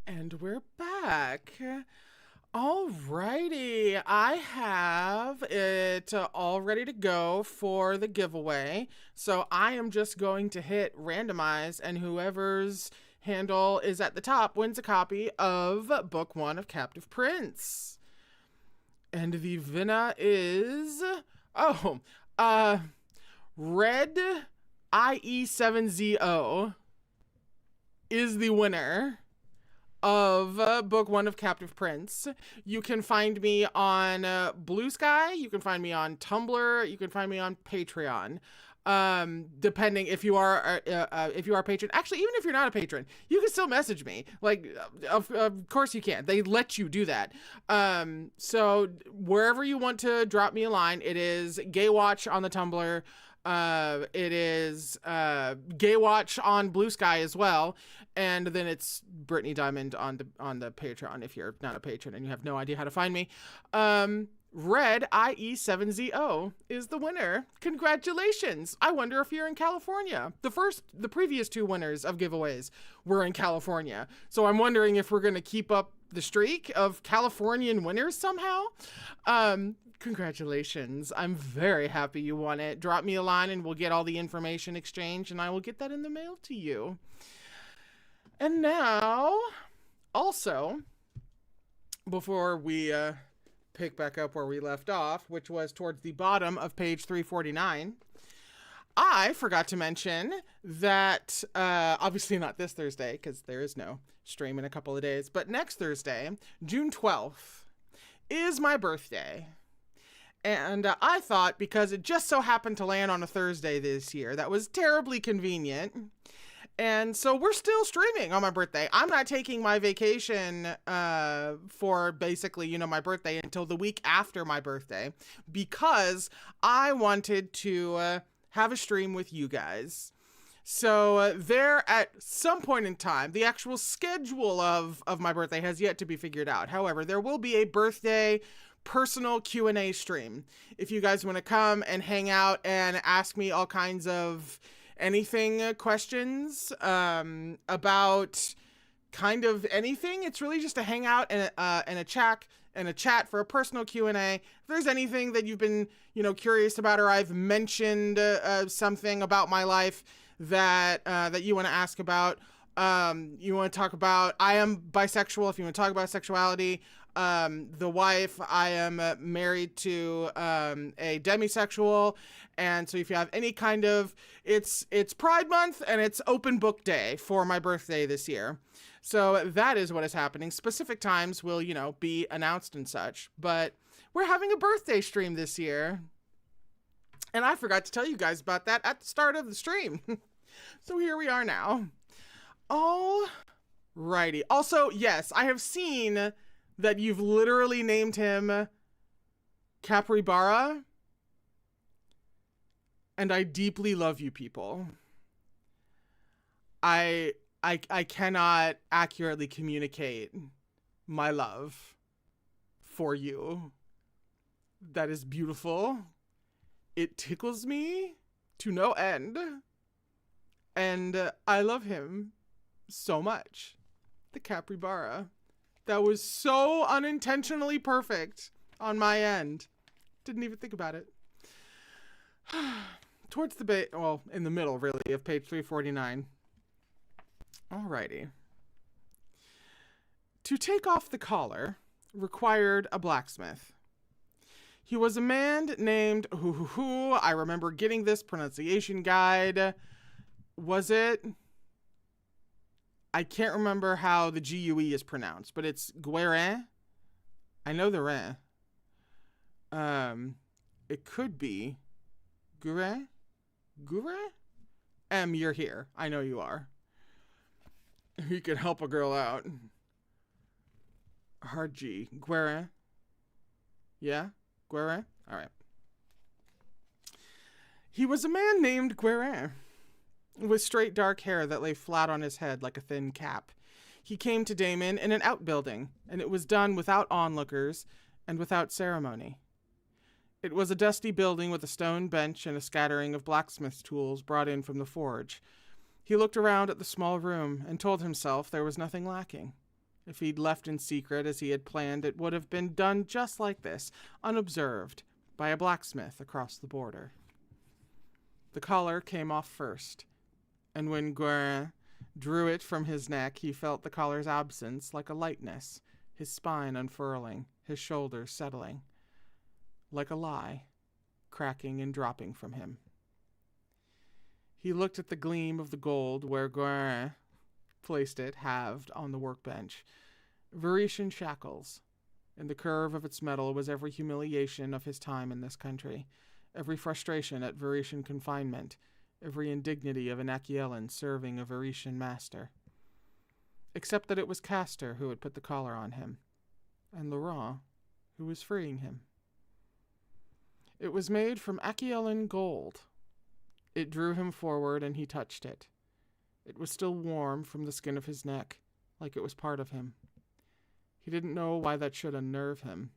And we're back. Alrighty, I have it all ready to go for the giveaway. So I am just going to hit randomize, and whoever's handle is at the top wins a copy of Book 1 of Captive Prince. And the winner is, Red IE7ZO is the winner of Book 1 of Captive Prince. You can find me on Bluesky, you can find me on Tumblr, you can find me on Patreon. Depending if you are a patron. Actually, even if you're not a patron, you can still message me. Like, of course you can. They let you do that. So wherever you want to drop me a line, it is Gaywatch on the Tumblr. It is Gaywatch on Bluesky as well, and then it's Brittany Diamond on the Patreon if you're not a patron and you have no idea how to find me. Red IE7ZO is the winner. Congratulations. I wonder if you're in California. The previous two winners of giveaways were in California. So I'm wondering if we're going to keep up the streak of Californian winners somehow. Congratulations. I'm very happy you won it. Drop me a line and we'll get all the information exchanged and I will get that in the mail to you. And now, also, before we pick back up where we left off, which was towards the bottom of page 349, I forgot to mention that, obviously not this Thursday, because there is no stream in a couple of days, but next Thursday, June 12th, is my birthday. And I thought, because it just so happened to land on a Thursday this year, that was terribly convenient. And so we're still streaming on my birthday. I'm not taking my vacation for basically, my birthday until the week after my birthday, because I wanted to have a stream with you guys. So there, at some point in time, the actual schedule of my birthday has yet to be figured out. However, there will be a birthday personal Q&A stream. If you guys want to come and hang out and ask me all kinds of anything questions about kind of anything, it's really just to hang out and a chat for a personal Q&A. If there's anything that you've been curious about, or I've mentioned something about my life that you want to ask about, you want to talk about, I am bisexual. If you want to talk about sexuality, the wife, I am married to a demisexual. And so if you have any kind of, it's Pride Month and it's open book day for my birthday this year. So that is what is happening. Specific times will, be announced and such, but we're having a birthday stream this year. And I forgot to tell you guys about that at the start of the stream. So here we are now. Alrighty. Also, yes, I have seen that you've literally named him Capybara. And I deeply love you people. I cannot accurately communicate my love for you. That is beautiful. It tickles me to no end. And I love him so much. The Capybara. That was so unintentionally perfect on my end. Didn't even think about it. Towards the in the middle, really, of page 349. Alrighty. To take off the collar required a blacksmith. He was a man named I remember getting this pronunciation guide. Was it? I can't remember how the GUE is pronounced, but it's Guerin. I know the Rin. It could be Guerin? You're here. I know you are. You can help a girl out. Hard G. Guerin. Yeah? Guerin? Alright. He was a man named Guerin, with straight dark hair that lay flat on his head like a thin cap. He came to Damon in an outbuilding, and it was done without onlookers and without ceremony. It was a dusty building with a stone bench and a scattering of blacksmith's tools brought in from the forge. He looked around at the small room and told himself there was nothing lacking. If he'd left in secret as he had planned, it would have been done just like this, unobserved, by a blacksmith across the border. The collar came off first, and when Guerin drew it from his neck, he felt the collar's absence like a lightness, his spine unfurling, his shoulders settling. Like a lie, cracking and dropping from him. He looked at the gleam of the gold where Guerin placed it, halved, on the workbench. Venetian shackles. In the curve of its metal was every humiliation of his time in this country, every frustration at Venetian confinement, every indignity of an Achiellan serving a Venetian master. Except that it was Castor who had put the collar on him, and Laurent who was freeing him. It was made from Achiellan gold. It drew him forward, and he touched it. It was still warm from the skin of his neck, like it was part of him. He didn't know why that should unnerve him.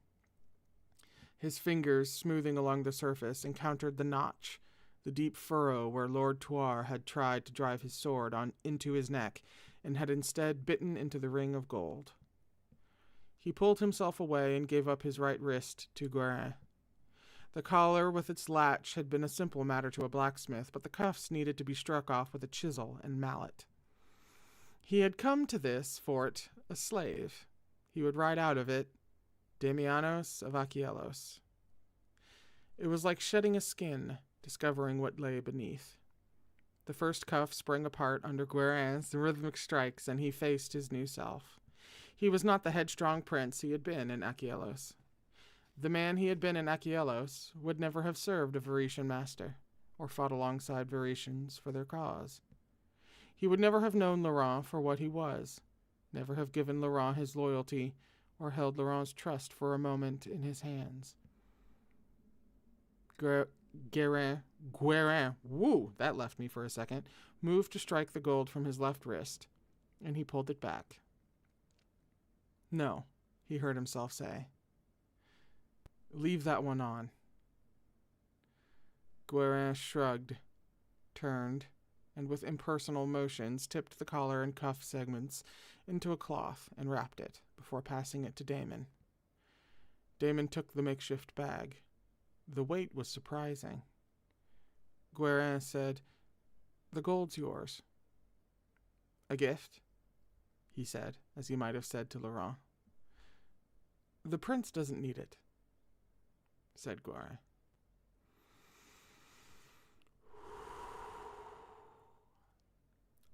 His fingers, smoothing along the surface, encountered the notch, the deep furrow where Lord Tuar had tried to drive his sword into his neck, and had instead bitten into the ring of gold. He pulled himself away and gave up his right wrist to Guerin. The collar with its latch had been a simple matter to a blacksmith, but the cuffs needed to be struck off with a chisel and mallet. He had come to this fort a slave. He would ride out of it, Damianos of Achielos. It was like shedding a skin, discovering what lay beneath. The first cuff sprang apart under Guerin's rhythmic strikes, and he faced his new self. He was not the headstrong prince he had been in Achielos. The man he had been in Achielos would never have served a Varetian master, or fought alongside Varetians for their cause. He would never have known Laurent for what he was, never have given Laurent his loyalty, or held Laurent's trust for a moment in his hands. Guerin, woo, that left me for a second, moved to strike the gold from his left wrist, and he pulled it back. No, he heard himself say. Leave that one on. Guerin shrugged, turned, and with impersonal motions tipped the collar and cuff segments into a cloth and wrapped it, before passing it to Damon. Damon took the makeshift bag. The weight was surprising. Guerin said, "The gold's yours." "A gift?" he said, as he might have said to Laurent. "The prince doesn't need it," said Guerin.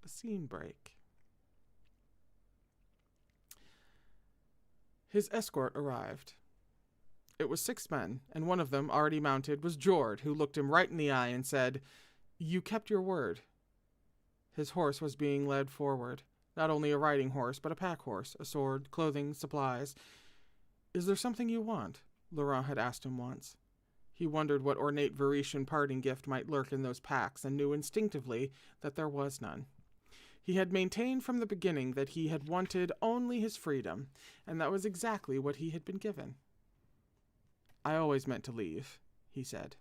A scene break. His escort arrived. It was 6 men, and one of them, already mounted, was Jord, who looked him right in the eye and said, "You kept your word." His horse was being led forward, not only a riding horse, but a pack horse, a sword, clothing, supplies. "Is there something you want?" Laurent had asked him once. He wondered what ornate Varetian parting gift might lurk in those packs, and knew instinctively that there was none. He had maintained from the beginning that he had wanted only his freedom, and that was exactly what he had been given. "I always meant to leave," he said.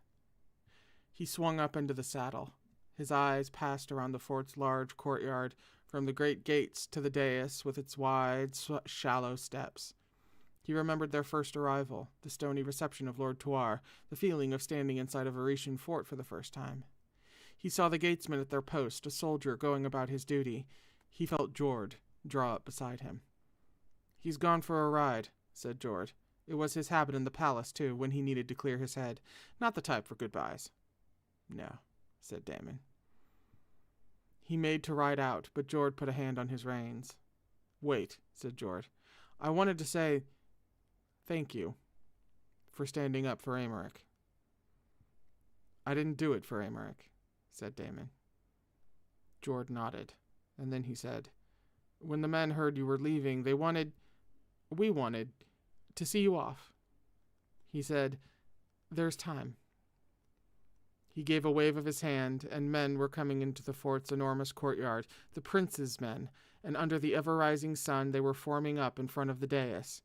He swung up into the saddle. His eyes passed around the fort's large courtyard, from the great gates to the dais with its wide, shallow steps. He remembered their first arrival, the stony reception of Lord Tuar, the feeling of standing inside a Varetian fort for the first time. He saw the gatesmen at their post, a soldier going about his duty. He felt Jord draw up beside him. "He's gone for a ride," said Jord. It was his habit in the palace, too, when he needed to clear his head. Not the type for goodbyes. "No," said Damon. He made to ride out, but Jord put a hand on his reins. "Wait," said Jord. "I wanted to say thank you for standing up for Aymeric." "I didn't do it for Aymeric," said Damon. Jord nodded, and then he said, "When the men heard you were leaving, we wanted to see you off." He said, "There's time." He gave a wave of his hand, and men were coming into the fort's enormous courtyard, the prince's men, and under the ever-rising sun they were forming up in front of the dais.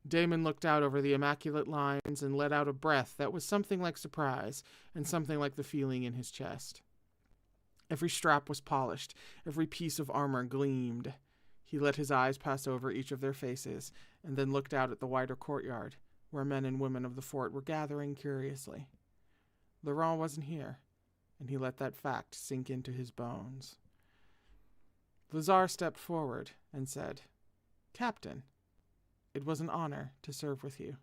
Damon looked out over the immaculate lines and let out a breath that was something like surprise, and something like the feeling in his chest. Every strap was polished, every piece of armor gleamed. He let his eyes pass over each of their faces, and then looked out at the wider courtyard, where men and women of the fort were gathering curiously. Laurent wasn't here, and he let that fact sink into his bones. The Tsar stepped forward and said, "Captain, it was an honor to serve with you."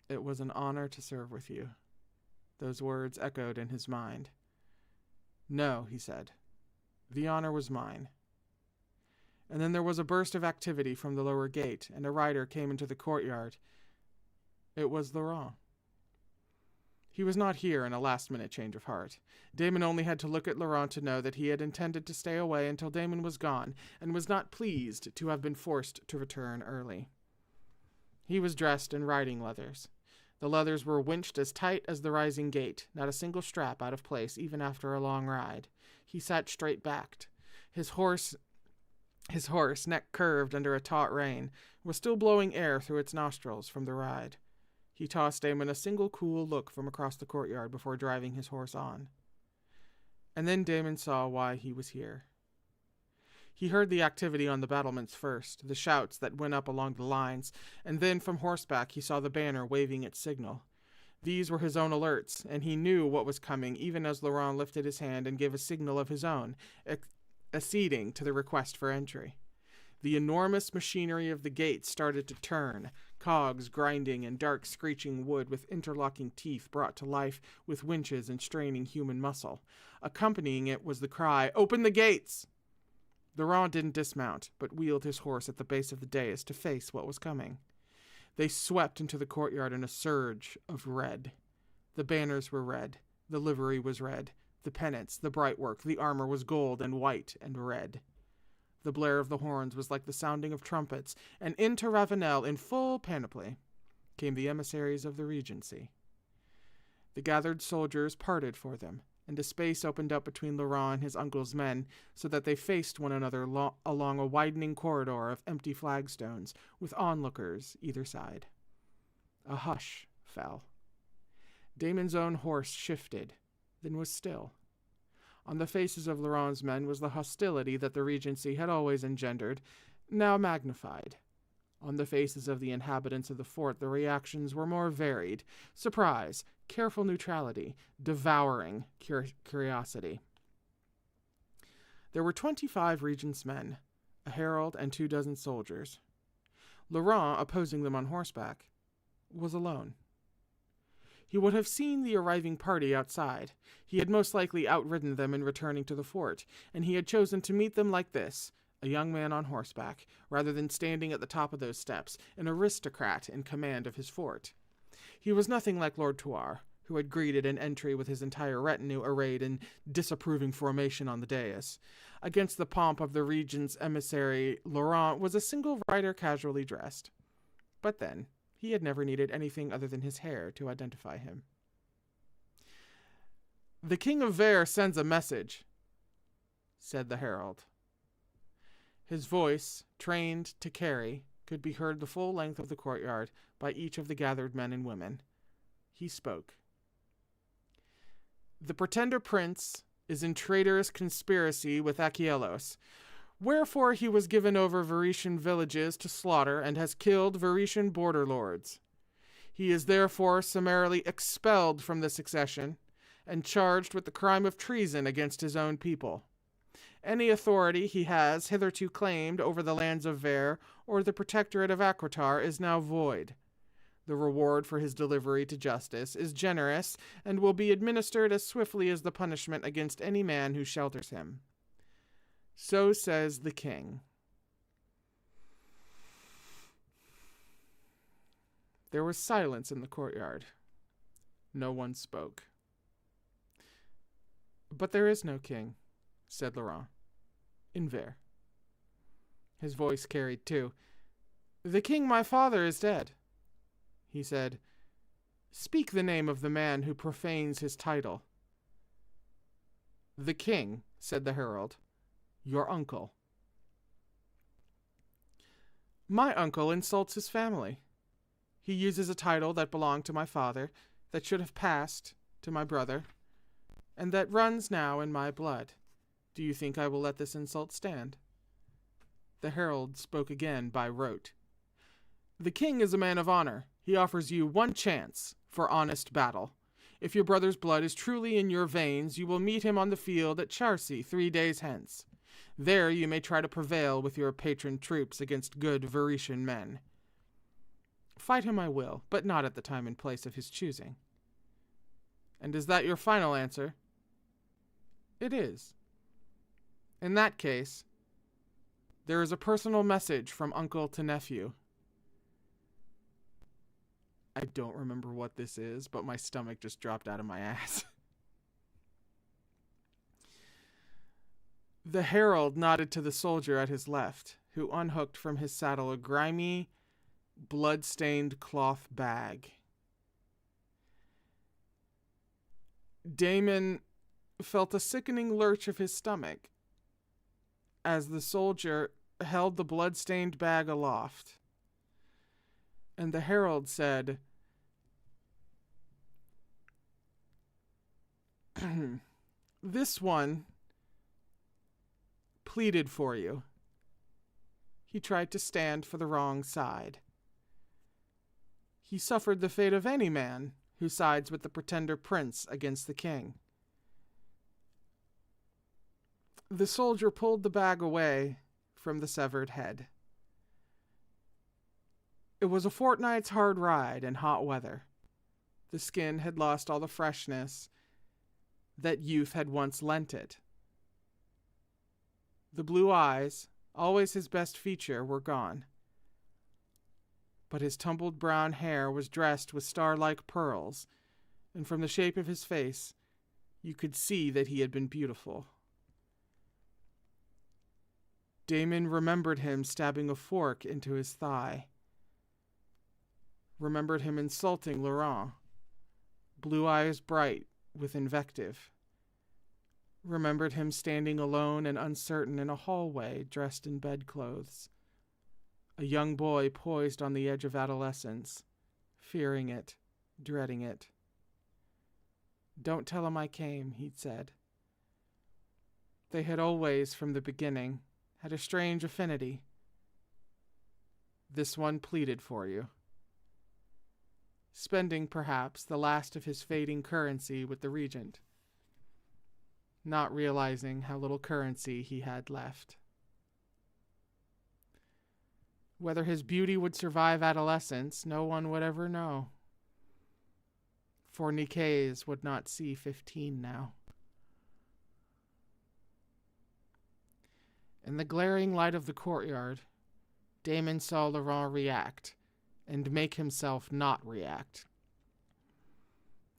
It was an honor to serve with you. Those words echoed in his mind. "No," he said. "The honor was mine." And then there was a burst of activity from the lower gate, and a rider came into the courtyard. It was Laurent. He was not here in a last-minute change of heart. Damon only had to look at Laurent to know that he had intended to stay away until Damon was gone, and was not pleased to have been forced to return early. He was dressed in riding leathers. The leathers were winched as tight as the rising gate, not a single strap out of place even after a long ride. He sat straight-backed. His horse, neck curved under a taut rein, was still blowing air through its nostrils from the ride. He tossed Damon a single cool look from across the courtyard before driving his horse on. And then Damon saw why he was here. He heard the activity on the battlements first, the shouts that went up along the lines, and then from horseback he saw the banner waving its signal. These were his own alerts, and he knew what was coming even as Laurent lifted his hand and gave a signal of his own, acceding to the request for entry. The enormous machinery of the gate started to turn, cogs grinding and dark screeching wood with interlocking teeth brought to life with winches and straining human muscle. Accompanying it was the cry, "Open the gates!" Laurent didn't dismount, but wheeled his horse at the base of the dais to face what was coming. They swept into the courtyard in a surge of red. The banners were red, the livery was red, the pennants, the bright work, the armor was gold and white and red. The blare of the horns was like the sounding of trumpets, and into Ravenel, in full panoply, came the emissaries of the Regency. The gathered soldiers parted for them, and a space opened up between Laurent and his uncle's men, so that they faced one another along a widening corridor of empty flagstones, with onlookers either side. A hush fell. Damon's own horse shifted, then was still. On the faces of Laurent's men was the hostility that the Regency had always engendered, now magnified. On the faces of the inhabitants of the fort the reactions were more varied: surprise, careful neutrality, devouring curiosity. There were 25 regent's men, a herald and 24 soldiers. Laurent, opposing them on horseback, was alone. He would have seen the arriving party outside. He had most likely outridden them in returning to the fort, and he had chosen to meet them like this, a young man on horseback, rather than standing at the top of those steps, an aristocrat in command of his fort. He was nothing like Lord Tuar, who had greeted an entry with his entire retinue arrayed in disapproving formation on the dais. Against the pomp of the regent's emissary, Laurent was a single rider casually dressed. But then, he had never needed anything other than his hair to identify him. "The King of Vere sends a message," said the herald. His voice, trained to carry, could be heard the full length of the courtyard by each of the gathered men and women. He spoke. "The pretender prince is in traitorous conspiracy with Achielos, wherefore he was given over Varetian villages to slaughter and has killed Varetian border lords. He is therefore summarily expelled from the succession and charged with the crime of treason against his own people. Any authority he has hitherto claimed over the lands of Vere or the protectorate of Aquitar is now void. The reward for his delivery to justice is generous and will be administered as swiftly as the punishment against any man who shelters him. So says the king." There was silence in the courtyard. No one spoke. "But there is no king," said Laurent, "in Vere." His voice carried too. "The king my father is dead." He said, "Speak the name of the man who profanes his title." "The king," said the herald, "your uncle." "My uncle insults his family. He uses a title that belonged to my father, that should have passed to my brother, and that runs now in my blood. Do you think I will let this insult stand?" The herald spoke again by rote. "The king is a man of honor. He offers you one chance for honest battle. If your brother's blood is truly in your veins, you will meet him on the field at Charcy 3 days hence. There you may try to prevail with your patron troops against good Varetian men. Fight him I will, but not at the time and place of his choosing." "And is that your final answer?" "It is." "In that case, there is a personal message from uncle to nephew." I don't remember what this is, but my stomach just dropped out of my ass. The herald nodded to the soldier at his left, who unhooked from his saddle a grimy, blood-stained cloth bag. Damon felt a sickening lurch of his stomach as the soldier held the blood-stained bag aloft. And the herald said, This one pleaded for you. He tried to stand for the wrong side. He suffered the fate of any man who sides with the pretender prince against the king. The soldier pulled the bag away from the severed head. It was a fortnight's hard ride in hot weather. The skin had lost all the freshness that youth had once lent it. The blue eyes, always his best feature, were gone. But his tumbled brown hair was dressed with star-like pearls, and from the shape of his face, you could see that he had been beautiful. Damon remembered him stabbing a fork into his thigh. Remembered him insulting Laurent, blue eyes bright with invective. Remembered him standing alone and uncertain in a hallway dressed in bedclothes. A young boy poised on the edge of adolescence, fearing it, dreading it. "Don't tell him I came," he'd said. They had always, from the beginning, had a strange affinity. This one pleaded for you. Spending, perhaps, the last of his fading currency with the regent, not realizing how little currency he had left. Whether his beauty would survive adolescence, no one would ever know. For Nicaise would not see 15 now. In the glaring light of the courtyard, Damon saw Laurent react, and make himself not react.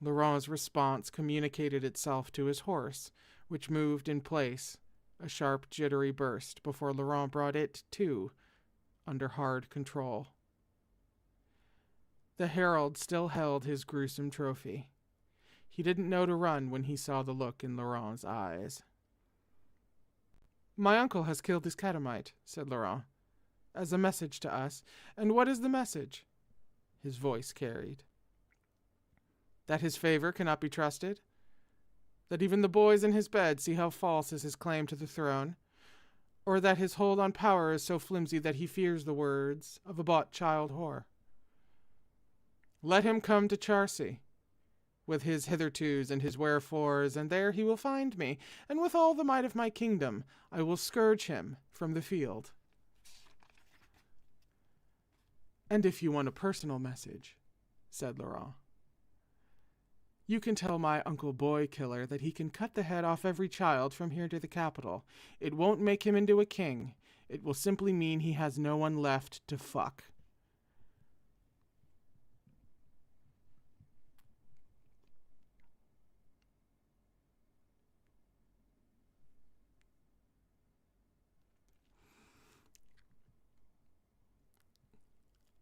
Laurent's response communicated itself to his horse, which moved in place, a sharp, jittery burst, before Laurent brought it, too, under hard control. The herald still held his gruesome trophy. He didn't know to run when he saw the look in Laurent's eyes. "My uncle has killed his catamite," said Laurent, "as a message to us. And what is the message?" His voice carried. "That his favor cannot be trusted? That even the boys in his bed see how false is his claim to the throne? Or that his hold on power is so flimsy that he fears the words of a bought child whore? Let him come to Charcy, with his hithertos and his wherefores, and there he will find me, and with all the might of my kingdom I will scourge him from the field. And if you want a personal message," said Laurent, "you can tell my Uncle Boy Killer that he can cut the head off every child from here to the capital. It won't make him into a king. It will simply mean he has no one left to fuck."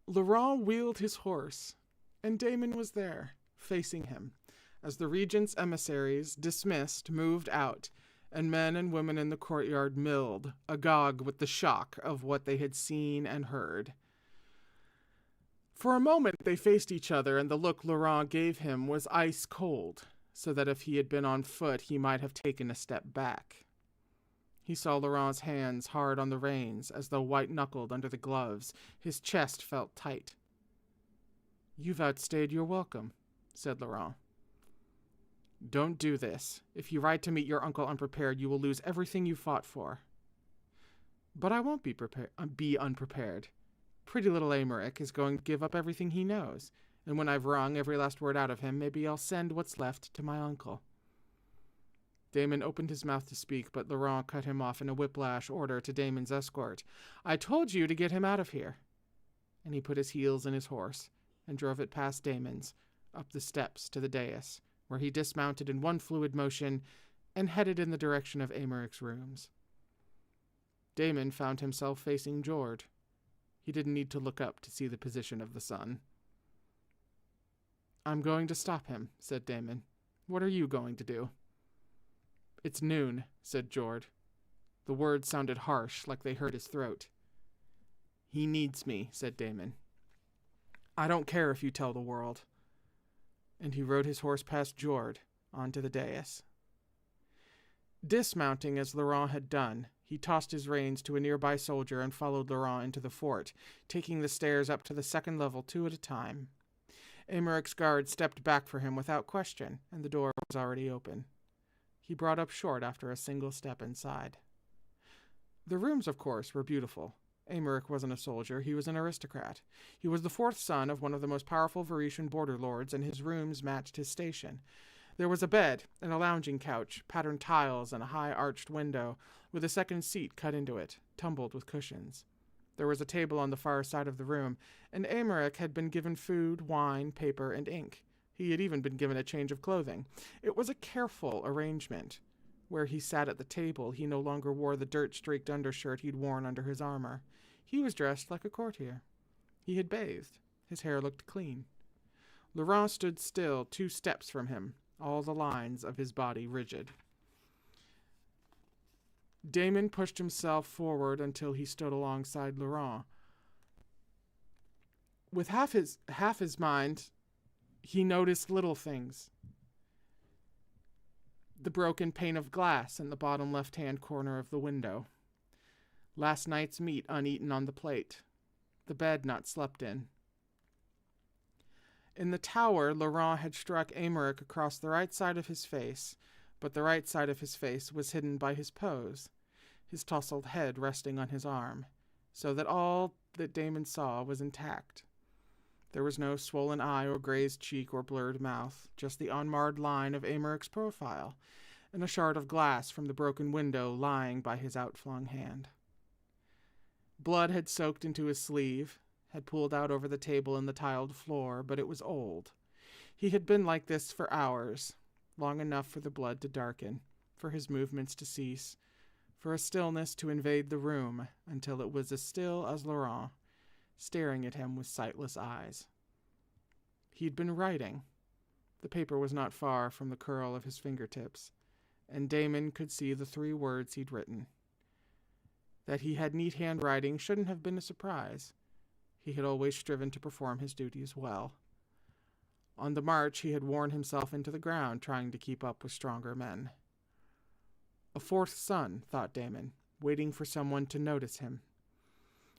Laurent wheeled his horse, and Damon was there, facing him, as the regent's emissaries, dismissed, moved out, and men and women in the courtyard milled, agog with the shock of what they had seen and heard. For a moment they faced each other, and the look Laurent gave him was ice cold, so that if he had been on foot he might have taken a step back. He saw Laurent's hands hard on the reins, as though white-knuckled under the gloves. His chest felt tight. "You've outstayed your welcome," said Laurent. "Don't do this. If you ride to meet your uncle unprepared, you will lose everything you fought for." "But I won't be unprepared. Pretty little Aymeric is going to give up everything he knows, and when I've wrung every last word out of him, maybe I'll send what's left to my uncle." Damon opened his mouth to speak, but Laurent cut him off in a whiplash order to Damon's escort. "I told you to get him out of here." And he put his heels in his horse and drove it past Damon's, up the steps to the dais, where he dismounted in one fluid motion and headed in the direction of Aymeric's rooms. Damon found himself facing Jord. He didn't need to look up to see the position of the sun. "I'm going to stop him," said Damon. "What are you going to do?" "It's noon," said Jord. The words sounded harsh, like they hurt his throat. "He needs me," said Damon. "I don't care if you tell the world." And he rode his horse past Jord onto the dais. Dismounting as Laurent had done, he tossed his reins to a nearby soldier and followed Laurent into the fort, taking the stairs up to the second level 2 at a time. Amaric's guard stepped back for him without question, and the door was already open. He brought up short after a single step inside. The rooms, of course, were beautiful. Amaric wasn't a soldier, he was an aristocrat. He was the fourth son of one of the most powerful Varetian border lords, and his rooms matched his station. There was a bed and a lounging couch, patterned tiles, and a high arched window, with a second seat cut into it, tumbled with cushions. There was a table on the far side of the room, and Amaric had been given food, wine, paper, and ink. He had even been given a change of clothing. It was a careful arrangement. Where he sat at the table, he no longer wore the dirt-streaked undershirt he'd worn under his armor. He was dressed like a courtier. He had bathed. His hair looked clean. Laurent stood still 2 steps from him, all the lines of his body rigid. Damon pushed himself forward until he stood alongside Laurent. With half his mind, he noticed little things. The broken pane of glass in the bottom left-hand corner of the window. Last night's meat uneaten on the plate. The bed not slept in. In the tower, Laurent had struck Amaric across the right side of his face, but the right side of his face was hidden by his pose, his tousled head resting on his arm, so that all that Damon saw was intact. There was no swollen eye or grazed cheek or blurred mouth, just the unmarred line of Amaric's profile, and a shard of glass from the broken window lying by his outflung hand. Blood had soaked into his sleeve, had pooled out over the table and the tiled floor, but it was old. He had been like this for hours, long enough for the blood to darken, for his movements to cease, for a stillness to invade the room until it was as still as Laurent, staring at him with sightless eyes. He'd been writing. The paper was not far from the curl of his fingertips, and Damon could see the 3 words he'd written. That he had neat handwriting shouldn't have been a surprise. He had always striven to perform his duties well. On the march, he had worn himself into the ground trying to keep up with stronger men. A 4th son, thought Damon, waiting for someone to notice him.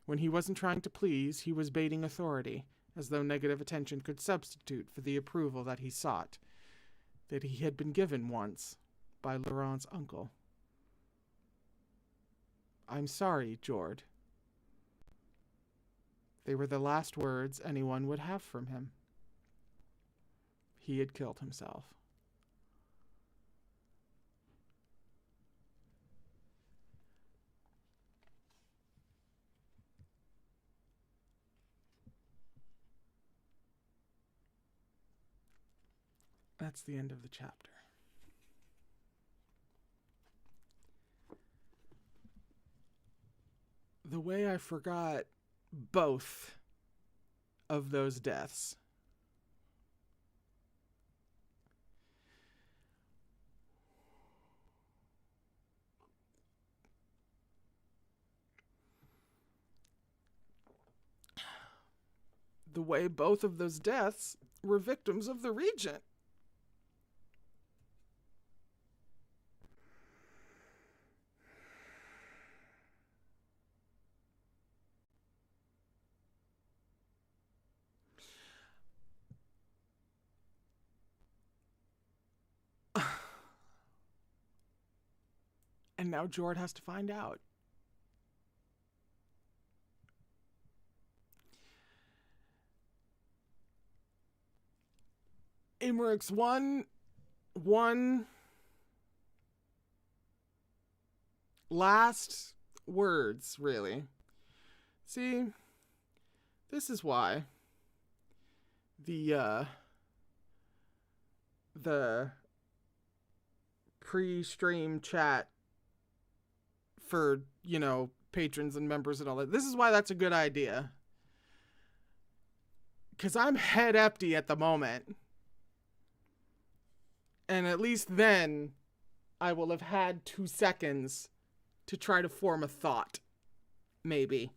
When he wasn't trying to please, he was baiting authority, as though negative attention could substitute for the approval that he sought, that he had been given once by Laurent's uncle. "I'm sorry, Jord." They were the last words anyone would have from him. He had killed himself. That's the end of the chapter. The way I forgot both of those deaths. The way both of those deaths were victims of the Regent. And now Jord has to find out. Amaric's one last words, really. See, this is why the pre-stream chat for, patrons and members and all that. This is why that's a good idea. Because I'm head empty at the moment. And at least then, I will have had 2 seconds to try to form a thought. Maybe.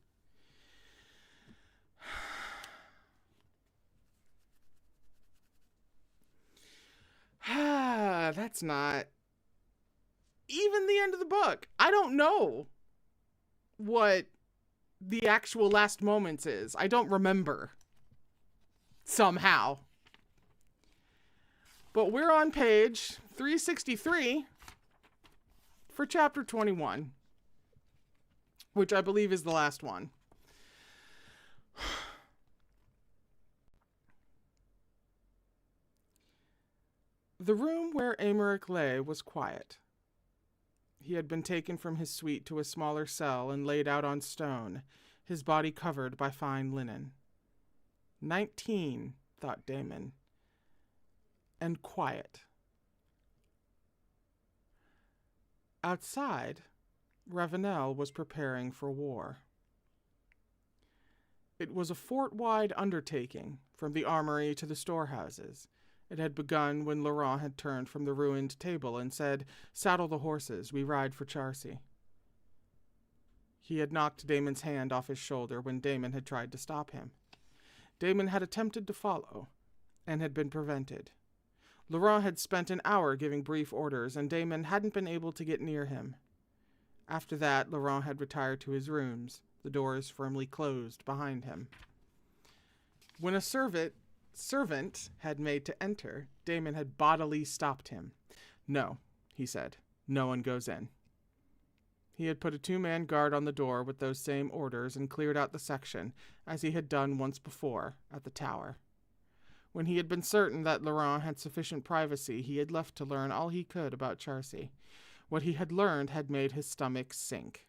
That's not even the end of the book. I don't know what the actual last moments is. I don't remember. Somehow. But we're on page 363 for chapter 21, which I believe is the last one. The room where Aymeric lay was quiet. He had been taken from his suite to a smaller cell and laid out on stone, his body covered by fine linen. 19, thought Damon, and quiet. Outside, Ravenel was preparing for war. It was a fort-wide undertaking, from the armory to the storehouses. It had begun when Laurent had turned from the ruined table and said, "Saddle the horses, we ride for Charcy." He had knocked Damon's hand off his shoulder when Damon had tried to stop him. Damon had attempted to follow, and had been prevented. Laurent had spent an hour giving brief orders, and Damon hadn't been able to get near him. After that, Laurent had retired to his rooms, the doors firmly closed behind him. When a servant had made to enter, Damon had bodily stopped him. "No," he said. "No one goes in." He had put a 2-man guard on the door with those same orders and cleared out the section, as he had done once before, at the tower. When he had been certain that Laurent had sufficient privacy, he had left to learn all he could about Charcy. What he had learned had made his stomach sink.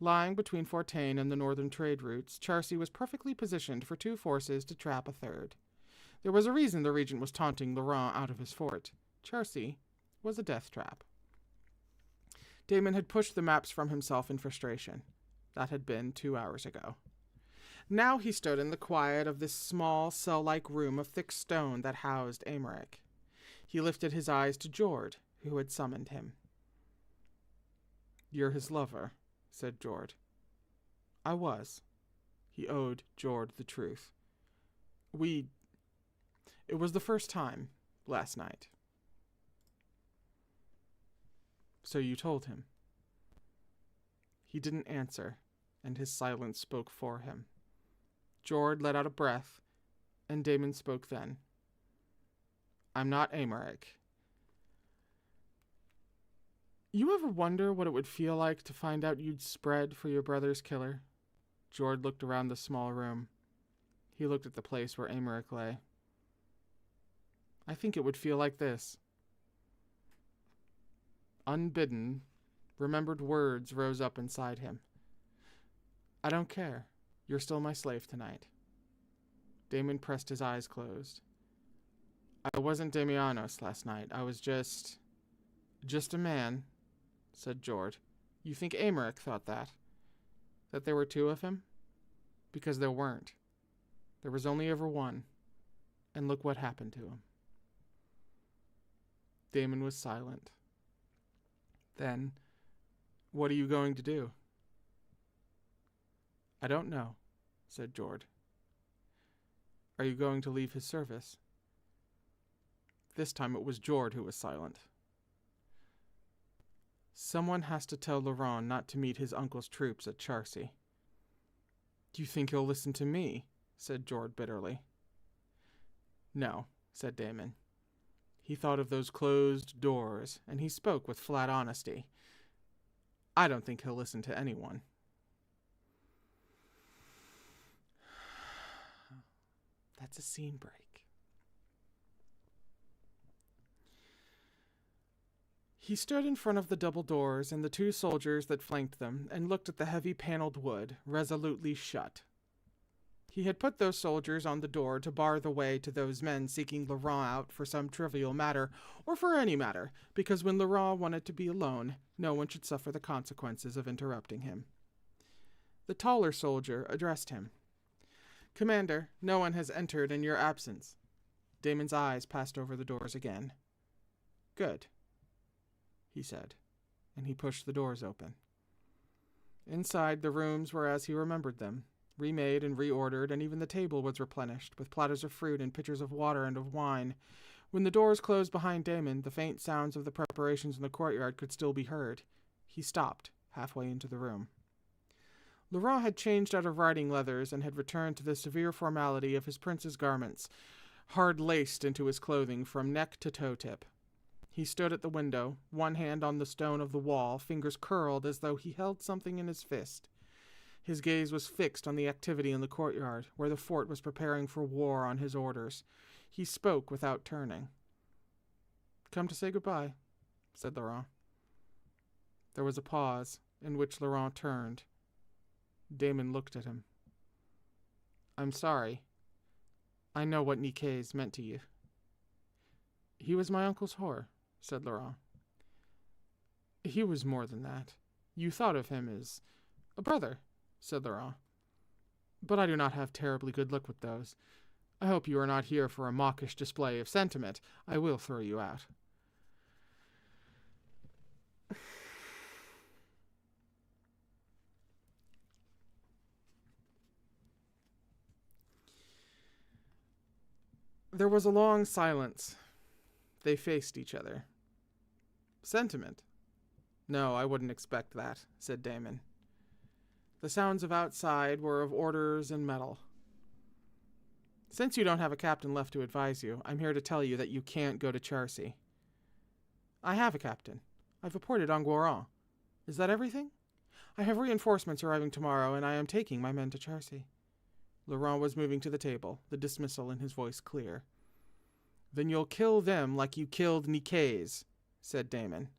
Lying between Fortaine and the northern trade routes, Charcy was perfectly positioned for 2 forces to trap a third. There was a reason the regent was taunting Laurent out of his fort. Charcy was a death trap. Damon had pushed the maps from himself in frustration. That had been 2 hours ago. Now he stood in the quiet of this small, cell-like room of thick stone that housed Aymeric. He lifted his eyes to Jord, who had summoned him. "You're his lover," said Jord. "I was." He owed Jord the truth. It was the first time, last night." "So you told him?" He didn't answer, and his silence spoke for him. Jord let out a breath, and Damon spoke then. "I'm not Aymeric. You ever wonder what it would feel like to find out you'd spread for your brother's killer?" Jord looked around the small room. He looked at the place where Aymeric lay. "I think it would feel like this." Unbidden, remembered words rose up inside him. "I don't care. You're still my slave tonight." Damon pressed his eyes closed. "I wasn't Damianos last night. I was just a man," said Jord. "You think Aymeric thought that? That there were 2 of him? Because there weren't. There was only ever one. And look what happened to him." Damon was silent. Then, "What are you going to do?" "I don't know," said Jord. "Are you going to leave his service?" This time it was Jord who was silent. "Someone has to tell Laurent not to meet his uncle's troops at Charcy." "Do you think he'll listen to me?" said Jord bitterly. "No," said Damon. He thought of those closed doors, and he spoke with flat honesty. "I don't think he'll listen to anyone." That's a scene break. He stood in front of the double doors and the 2 soldiers that flanked them, and looked at the heavy paneled wood, resolutely shut. He had put those soldiers on the door to bar the way to those men seeking Laurent out for some trivial matter, or for any matter, because when Laurent wanted to be alone, no one should suffer the consequences of interrupting him. The taller soldier addressed him. "Commander, no one has entered in your absence." Damon's eyes passed over the doors again. "Good," he said, and he pushed the doors open. Inside, the rooms were as he remembered them, remade and reordered, and even the table was replenished, with platters of fruit and pitchers of water and of wine. When the doors closed behind Damon, the faint sounds of the preparations in the courtyard could still be heard. He stopped, halfway into the room. Laurent had changed out of riding leathers and had returned to the severe formality of his prince's garments, hard-laced into his clothing from neck to toe-tip. He stood at the window, one hand on the stone of the wall, fingers curled as though he held something in his fist. His gaze was fixed on the activity in the courtyard, where the fort was preparing for war on his orders. He spoke without turning. "Come to say goodbye," said Laurent. There was a pause, in which Laurent turned. Damon looked at him. "I'm sorry. I know what Nicaise meant to you." "He was my uncle's whore," said Laurent. "He was more than that. You thought of him as a brother," said Laurent. "But I do not have terribly good luck with those. I hope you are not here for a mawkish display of sentiment. I will throw you out." There was a long silence. They faced each other. "Sentiment? No, I wouldn't expect that," said Damon. The sounds of outside were of orders and metal. "Since you don't have a captain left to advise you, I'm here to tell you that you can't go to Charcy." "I have a captain. I've appointed Anguirand. Is that everything? I have reinforcements arriving tomorrow, and I am taking my men to Charcy." Laurent was moving to the table, the dismissal in his voice clear. "Then you'll kill them like you killed Nicaise," said Damon,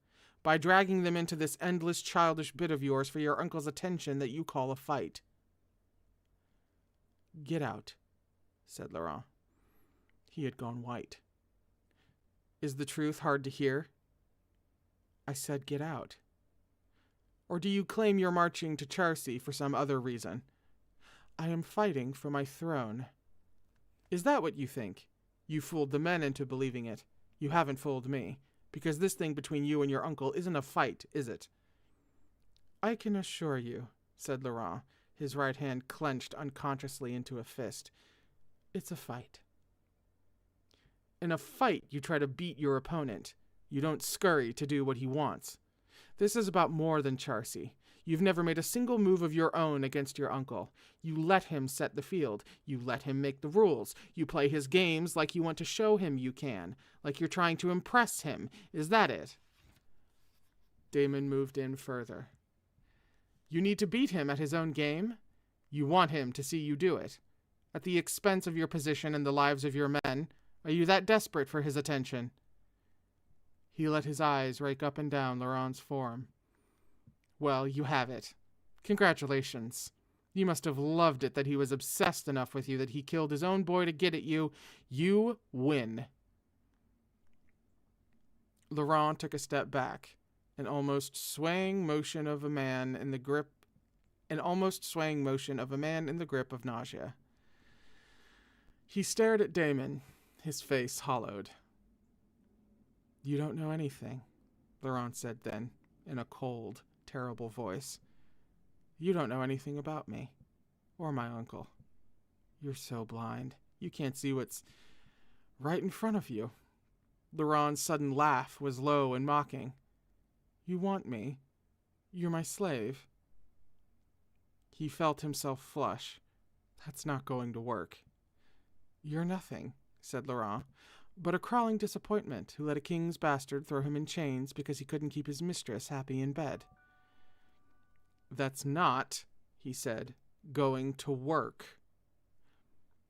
"by dragging them into this endless childish bit of yours for your uncle's attention that you call a fight." "Get out," said Laurent. He had gone white. "Is the truth hard to hear?" "I said get out." "Or do you claim you're marching to Charcy for some other reason?" "I am fighting for my throne." "Is that what you think? You fooled the men into believing it. You haven't fooled me, because this thing between you and your uncle isn't a fight, is it?" "I can assure you," said Laurent, his right hand clenched unconsciously into a fist, "it's a fight." "In a fight, you try to beat your opponent. You don't scurry to do what he wants. This is about more than Charcy. You've never made a single move of your own against your uncle. You let him set the field. You let him make the rules. You play his games like you want to show him you can, like you're trying to impress him. Is that it?" Damon moved in further. "You need to beat him at his own game? You want him to see you do it? At the expense of your position and the lives of your men? Are you that desperate for his attention?" He let his eyes rake up and down Laurent's form. "Well, you have it. Congratulations. You must have loved it that he was obsessed enough with you that he killed his own boy to get at you. You win." Laurent took a step back, an almost swaying motion of a man in the grip of nausea. He stared at Damon, his face hollowed. "You don't know anything," Laurent said then, in a cold, terrible voice. "You don't know anything about me, or my uncle. You're so blind, you can't see what's right in front of you." Laurent's sudden laugh was low and mocking. "You want me? You're my slave." He felt himself flush. "That's not going to work." "You're nothing," said Laurent, "but a crawling disappointment who let a king's bastard throw him in chains because he couldn't keep his mistress happy in bed." "That's not," he said, "going to work."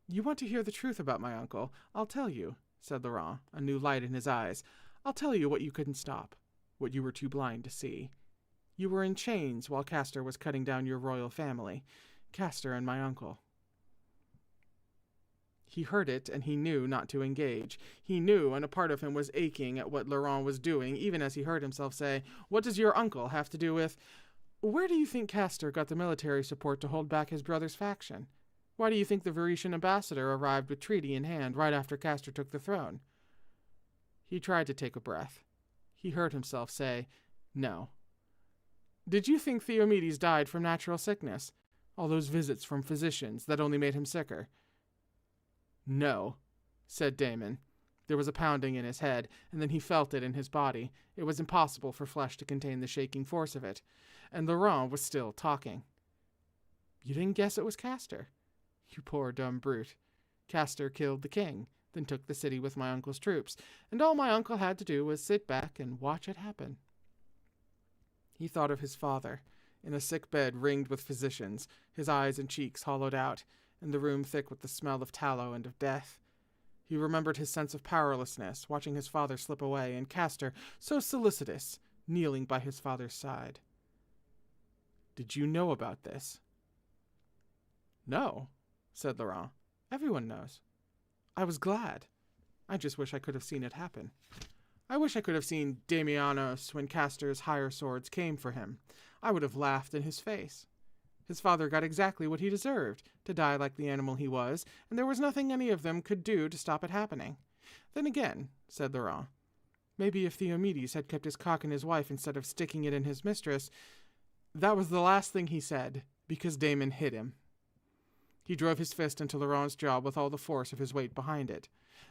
"You want to hear the truth about my uncle? I'll tell you," said Laurent, a new light in his eyes. "I'll tell you what you couldn't stop, what you were too blind to see. You were in chains while Castor was cutting down your royal family. Castor and my uncle." He heard it, and he knew not to engage. He knew, and a part of him was aching at what Laurent was doing, even as he heard himself say, "What does your uncle have to do with—" "Where do you think Castor got the military support to hold back his brother's faction? Why do you think the Venetian ambassador arrived with treaty in hand right after Castor took the throne?" He tried to take a breath. He heard himself say, "No." "Did you think Theomedes died from natural sickness? All those visits from physicians that only made him sicker?" "No," said Damon. There was a pounding in his head, and then he felt it in his body. It was impossible for flesh to contain the shaking force of it. And Laurent was still talking. You didn't guess it was Castor? You poor dumb brute. Castor killed the king, then took the city with my uncle's troops, and all my uncle had to do was sit back and watch it happen. He thought of his father, in a sick bed ringed with physicians, his eyes and cheeks hollowed out, and the room thick with the smell of tallow and of death. He remembered his sense of powerlessness, watching his father slip away, and Castor, so solicitous, kneeling by his father's side. Did you know about this? No, said Laurent. Everyone knows. I was glad. I just wish I could have seen it happen. I wish I could have seen Damianos when Castor's higher swords came for him. I would have laughed in his face. His father got exactly what he deserved, to die like the animal he was, and there was nothing any of them could do to stop it happening. Then again, said Laurent, maybe if Theomedes had kept his cock in his wife instead of sticking it in his mistress. That was the last thing he said, because Damon hit him. He drove his fist into Laurent's jaw with all the force of his weight behind it.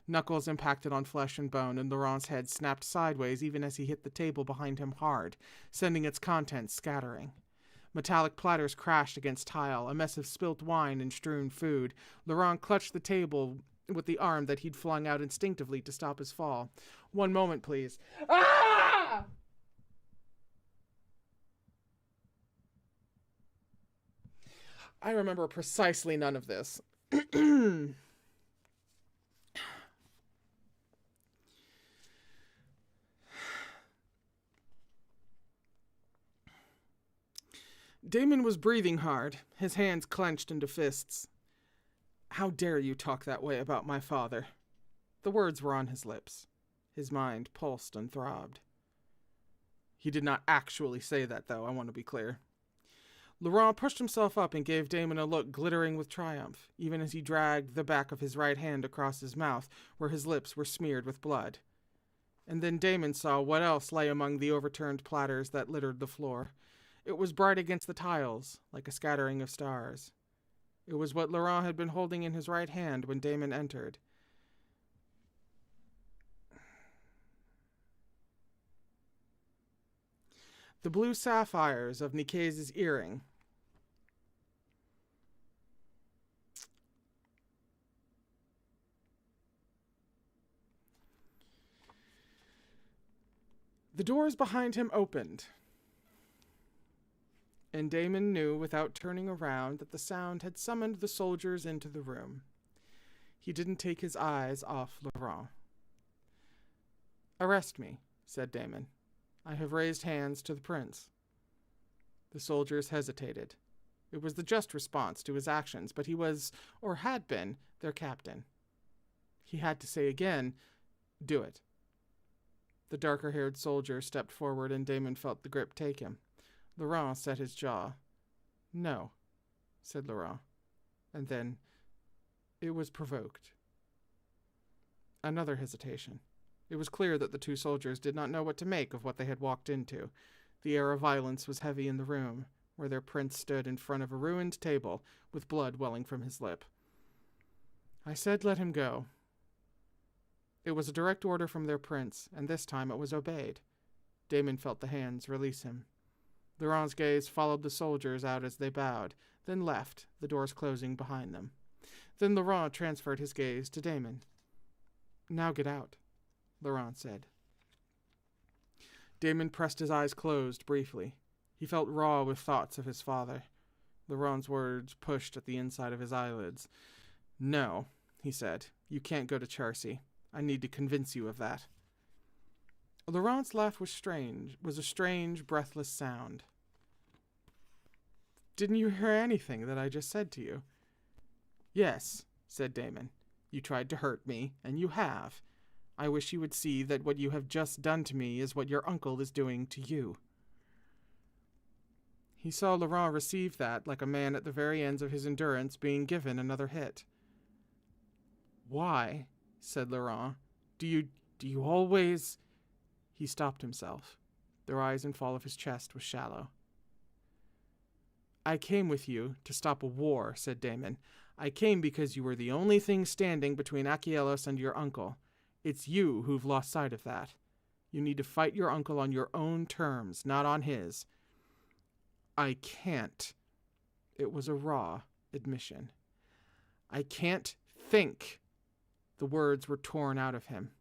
Knuckles impacted on flesh and bone, and Laurent's head snapped sideways even as he hit the table behind him hard, sending its contents scattering. Metallic platters crashed against tile, a mess of spilt wine and strewn food. Laurent clutched the table with the arm that he'd flung out instinctively to stop his fall. One moment, please. Ah! I remember precisely none of this. Damon was breathing hard, his hands clenched into fists. How dare you talk that way about my father? The words were on his lips. His mind pulsed and throbbed. He did not actually say that, though, I want to be clear. Laurent pushed himself up and gave Damon a look glittering with triumph, even as he dragged the back of his right hand across his mouth, where his lips were smeared with blood. And then Damon saw what else lay among the overturned platters that littered the floor. It was bright against the tiles, like a scattering of stars. It was what Laurent had been holding in his right hand when Damon entered. The blue sapphires of Nicase's earring. The doors behind him opened, and Damon knew without turning around that the sound had summoned the soldiers into the room. He didn't take his eyes off Laurent. "Arrest me," said Damon. "I have raised hands to the prince." The soldiers hesitated. It was the just response to his actions, but he was, or had been, their captain. He had to say again, "Do it." The darker-haired soldier stepped forward and Damon felt the grip take him. Laurent set his jaw. "No," said Laurent. And then, "It was provoked." Another hesitation. It was clear that the two soldiers did not know what to make of what they had walked into. The air of violence was heavy in the room, where their prince stood in front of a ruined table, with blood welling from his lip. "I said let him go." It was a direct order from their prince, and this time it was obeyed. Damon felt the hands release him. Laurent's gaze followed the soldiers out as they bowed, then left, the doors closing behind them. Then Laurent transferred his gaze to Damon. "Now get out," Laurent said. Damon pressed his eyes closed briefly. He felt raw with thoughts of his father. Laurent's words pushed at the inside of his eyelids. "No," he said, "you can't go to Charcy. I need to convince you of that." Laurent's laugh was a strange, breathless sound. "Didn't you hear anything that I just said to you?" "Yes," said Damon. "You tried to hurt me, and you have. I wish you would see that what you have just done to me is what your uncle is doing to you." He saw Laurent receive that like a man at the very ends of his endurance being given another hit. "Why?" said Laurent. Do you always—" He stopped himself. The rise and fall of his chest was shallow. "I came with you to stop a war," said Damon. "I came because you were the only thing standing between Achilleos and your uncle. It's you who've lost sight of that. You need to fight your uncle on your own terms, not on his. I can't. It was a raw admission. I can't think. The words were torn out of him.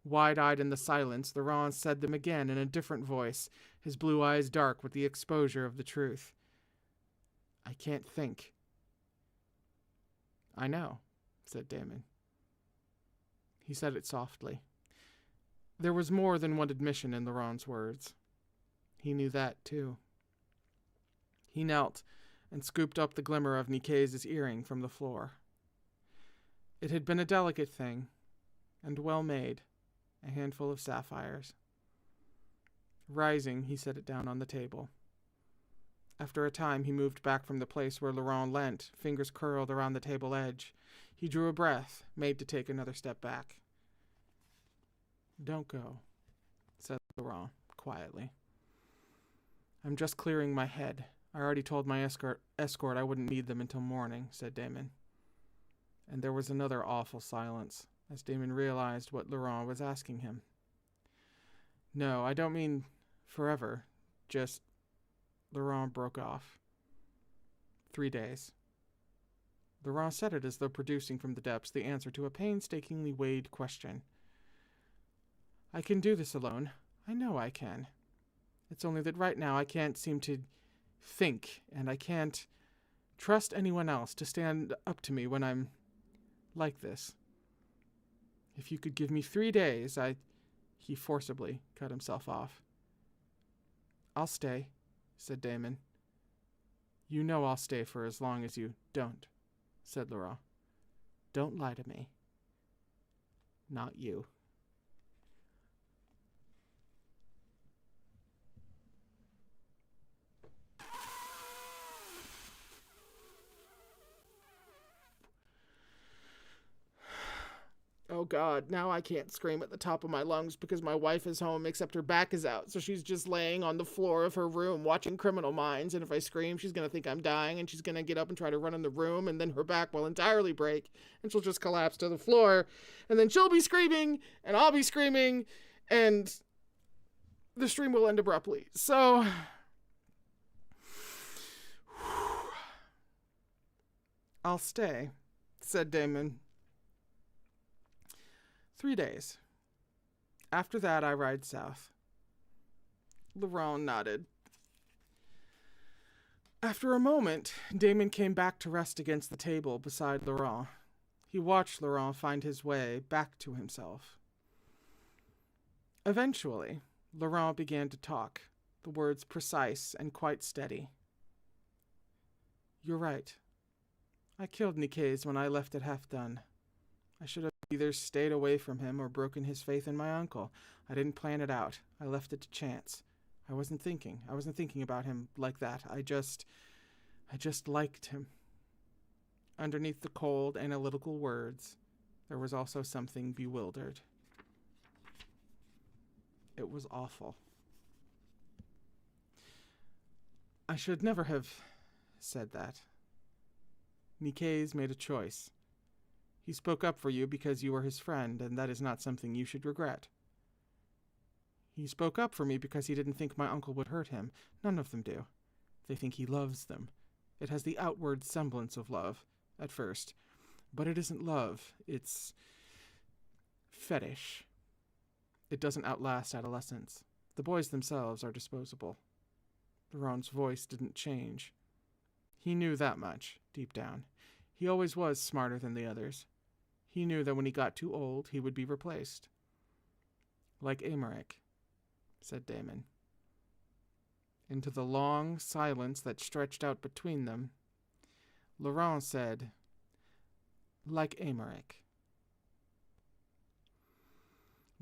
Wide-eyed in the silence, Laurent said them again in a different voice, his blue eyes dark with the exposure of the truth. I can't think. I know, said Damon. He said it softly. There was more than one admission in Laurent's words. He knew that, too. He knelt and scooped up the glimmer of Nicaise' earring from the floor. It had been a delicate thing, and well made, a handful of sapphires. Rising, he set it down on the table. After a time, he moved back from the place where Laurent leant, fingers curled around the table edge. He drew a breath, made to take another step back. Don't go, said Laurent quietly. I'm just clearing my head. I already told my escort I wouldn't need them until morning, said Damon. And there was another awful silence, as Damon realized what Laurent was asking him. No, I don't mean forever, just... Laurent broke off. 3 days. Laurent said it as though producing from the depths the answer to a painstakingly weighed question. I can do this alone. I know I can. It's only that right now I can't seem to think, and I can't trust anyone else to stand up to me when I'm like this. If you could give me 3 days, He forcibly cut himself off. I'll stay, said Damon. You know I'll stay for as long as you don't, said Laurent. Don't lie to me. Not you. Oh God, now I can't scream at the top of my lungs because my wife is home except her back is out, so she's just laying on the floor of her room watching Criminal Minds, and if I scream she's going to think I'm dying and she's going to get up and try to run in the room, and then her back will entirely break and she'll just collapse to the floor, and then she'll be screaming and I'll be screaming and the stream will end abruptly. So I'll stay, said Damon. 3 days. After that, I ride south. Laurent nodded. After a moment, Damon came back to rest against the table beside Laurent. He watched Laurent find his way back to himself. Eventually, Laurent began to talk, the words precise and quite steady. You're right. I killed Nicaise when I left it half done. I should have either stayed away from him or broken his faith in my uncle. I didn't plan it out. I left it to chance. I wasn't thinking about him like that. I just liked him. Underneath the cold, analytical words, there was also something bewildered. It was awful. I should never have said that. Nicaise made a choice. He spoke up for you because you were his friend, and that is not something you should regret. He spoke up for me because he didn't think my uncle would hurt him. None of them do. They think he loves them. It has the outward semblance of love, at first. But it isn't love. It's fetish. It doesn't outlast adolescence. The boys themselves are disposable. Laurent's voice didn't change. He knew that much, deep down. He always was smarter than the others. He knew that when he got too old, he would be replaced. Like Aymeric, said Damon. Into the long silence that stretched out between them, Laurent said, like Aymeric.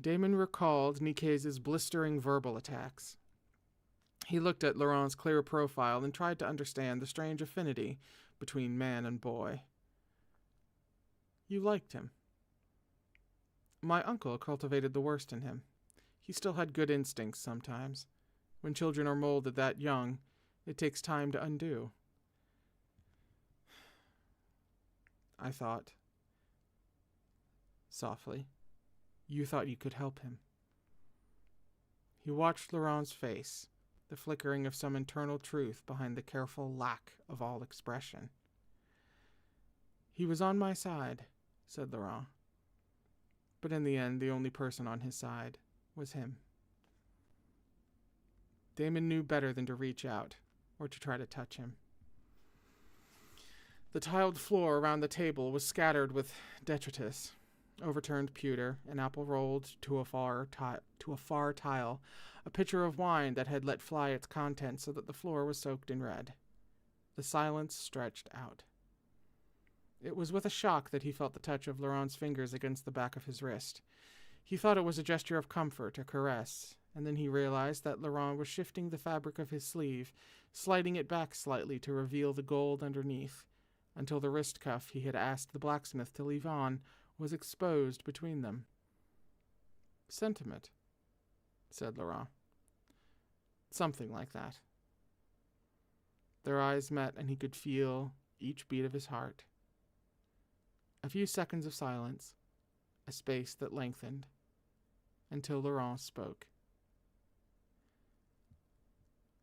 Damon recalled Nicaise' blistering verbal attacks. He looked at Laurent's clear profile and tried to understand the strange affinity between man and boy. You liked him. My uncle cultivated the worst in him. He still had good instincts sometimes. When children are molded that young, it takes time to undo. I thought, softly. You thought you could help him. He watched Laurent's face, the flickering of some internal truth behind the careful lack of all expression. He was on my side, said Laurent. But in the end, the only person on his side was him. Damon knew better than to reach out or to try to touch him. The tiled floor around the table was scattered with detritus, overturned pewter, an apple rolled to a far tile, a pitcher of wine that had let fly its contents so that the floor was soaked in red. The silence stretched out. It was with a shock that he felt the touch of Laurent's fingers against the back of his wrist. He thought it was a gesture of comfort, a caress, and then he realized that Laurent was shifting the fabric of his sleeve, sliding it back slightly to reveal the gold underneath, until the wrist cuff he had asked the blacksmith to leave on was exposed between them. Sentiment, said Laurent. Something like that. Their eyes met, and he could feel each beat of his heart. A few seconds of silence, a space that lengthened, until Laurent spoke.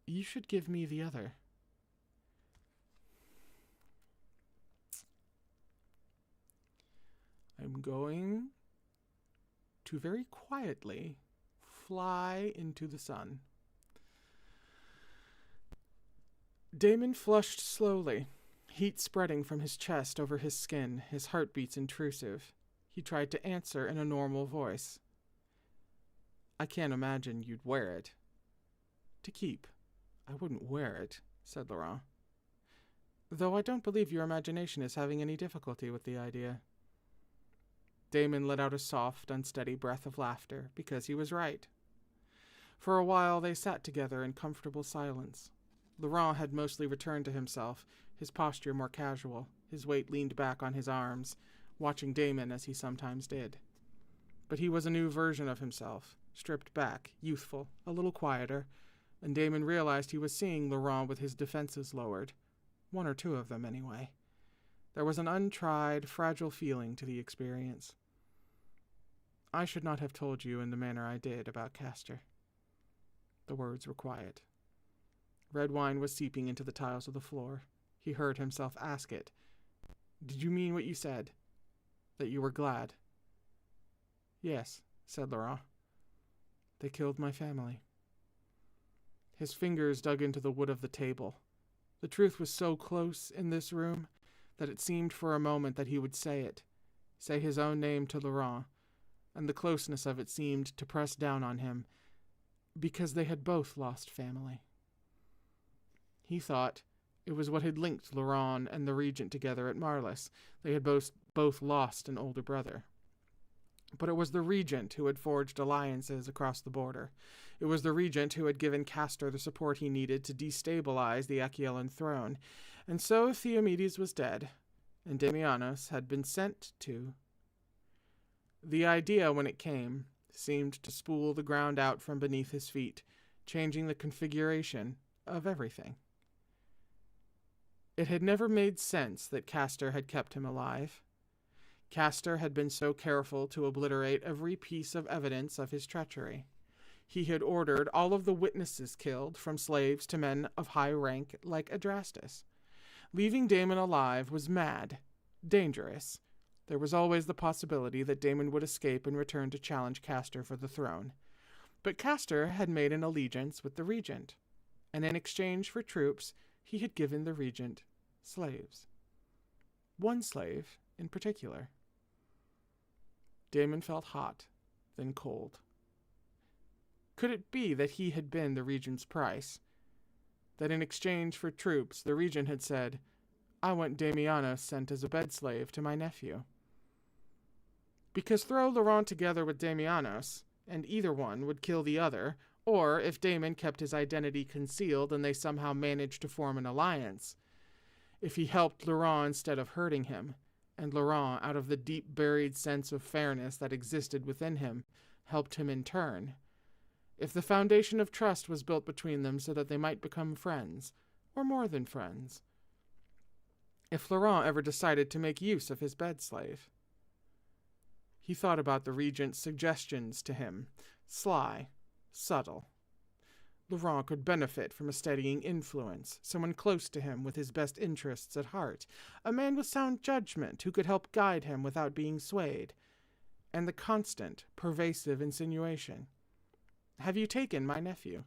You should give me the other. I'm going to very quietly fly into the sun. Damon flushed slowly, heat spreading from his chest over his skin, his heartbeats intrusive. He tried to answer in a normal voice. I can't imagine you'd wear it. To keep. I wouldn't wear it, said Laurent. Though I don't believe your imagination is having any difficulty with the idea. Damon let out a soft, unsteady breath of laughter, because he was right. For a while they sat together in comfortable silence. Laurent had mostly returned to himself, his posture more casual, his weight leaned back on his arms, watching Damon as he sometimes did. But he was a new version of himself, stripped back, youthful, a little quieter, and Damon realized he was seeing Laurent with his defenses lowered. One or two of them, anyway. There was an untried, fragile feeling to the experience. I should not have told you in the manner I did about Castor. The words were quiet. Red wine was seeping into the tiles of the floor. He heard himself ask it. Did you mean what you said? That you were glad? Yes, said Laurent. They killed my family. His fingers dug into the wood of the table. The truth was so close in this room that it seemed for a moment that he would say it, say his own name to Laurent, and the closeness of it seemed to press down on him, because they had both lost family. He thought it was what had linked Laurent and the Regent together at Marlis. They had both lost an older brother. But it was the Regent who had forged alliances across the border. It was the Regent who had given Castor the support he needed to destabilize the Achelan throne. And so Theomedes was dead, and Damianos had been sent to. The idea, when it came, seemed to spool the ground out from beneath his feet, changing the configuration of everything. It had never made sense that Castor had kept him alive. Castor had been so careful to obliterate every piece of evidence of his treachery. He had ordered all of the witnesses killed, from slaves to men of high rank like Adrastus. Leaving Damon alive was mad, dangerous. There was always the possibility that Damon would escape and return to challenge Castor for the throne. But Castor had made an allegiance with the Regent, and in exchange for troops, he had given the Regent slaves. One slave in particular. Damon felt hot, then cold. Could it be that he had been the Regent's price? That in exchange for troops, the Regent had said, I want Damianos sent as a bedslave to my nephew. Because throw Laurent together with Damianos, and either one would kill the other, or if Damon kept his identity concealed and they somehow managed to form an alliance, if he helped Laurent instead of hurting him, and Laurent, out of the deep-buried sense of fairness that existed within him, helped him in turn, if the foundation of trust was built between them so that they might become friends, or more than friends, if Laurent ever decided to make use of his bedslave. He thought about the regent's suggestions to him. Sly, subtle. Laurent could benefit from a steadying influence, someone close to him with his best interests at heart, a man with sound judgment who could help guide him without being swayed. And the constant, pervasive insinuation. Have you taken my nephew?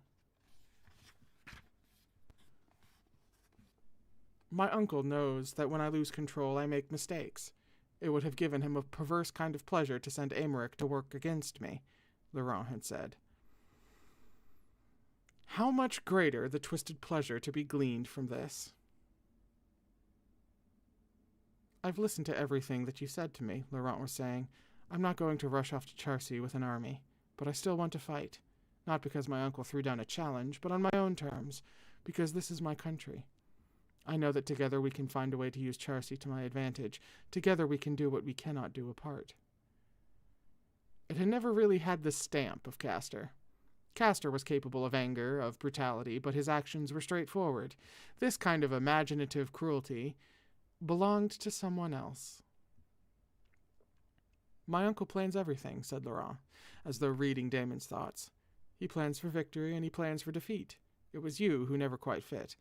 My uncle knows that when I lose control, I make mistakes. It would have given him a perverse kind of pleasure to send Aymeric to work against me, Laurent had said. How much greater the twisted pleasure to be gleaned from this? I've listened to everything that you said to me, Laurent was saying. I'm not going to rush off to Charcy with an army, but I still want to fight. Not because my uncle threw down a challenge, but on my own terms, because this is my country. I know that together we can find a way to use Charcy to my advantage. Together we can do what we cannot do apart. It had never really had the stamp of Castor. Castor was capable of anger, of brutality, but his actions were straightforward. This kind of imaginative cruelty belonged to someone else. My uncle plans everything, said Laurent, as though reading Damon's thoughts. He plans for victory and he plans for defeat. It was you who never quite fit.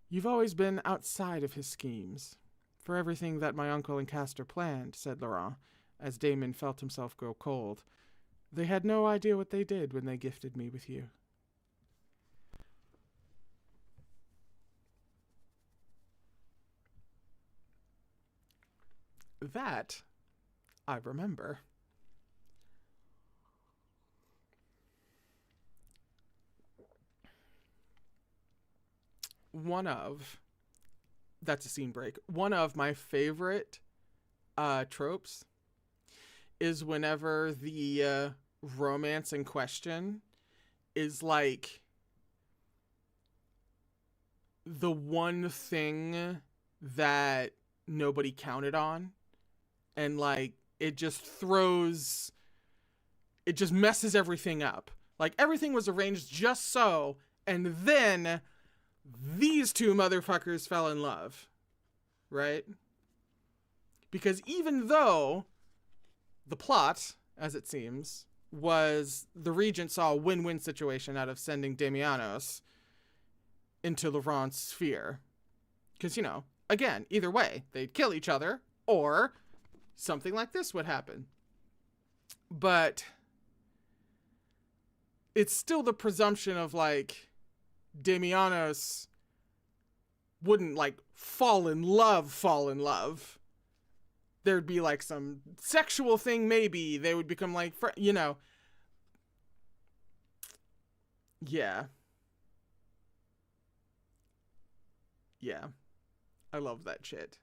You've always been outside of his schemes. For everything that my uncle and Castor planned, said Laurent, as Damon felt himself grow cold. They had no idea what they did when they gifted me with you. That I remember. That's a scene break. One of my favorite tropes is whenever the romance in question is like the one thing that nobody counted on, and like it just messes everything up. Like everything was arranged just so, and then these two motherfuckers fell in love, right? Because even though the plot, as it seems, was the regent saw a win-win situation out of sending Damianos into Laurent's sphere. Because, you know, again, either way, they'd kill each other, or something like this would happen. But it's still the presumption of, like, Damianos wouldn't, like, fall in love. There'd be, like, some sexual thing, maybe. They would become, like, you know. Yeah. Yeah. I love that shit.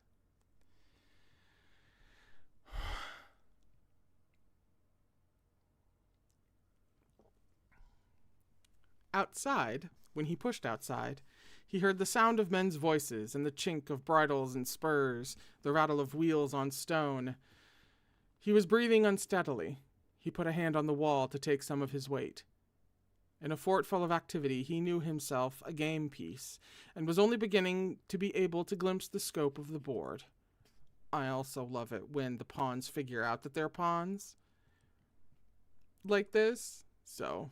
Outside, when he pushed outside, he heard the sound of men's voices and the chink of bridles and spurs, the rattle of wheels on stone. He was breathing unsteadily. He put a hand on the wall to take some of his weight. In a fort full of activity, he knew himself a game piece, and was only beginning to be able to glimpse the scope of the board. I also love it when the pawns figure out that they're pawns. Like this. So,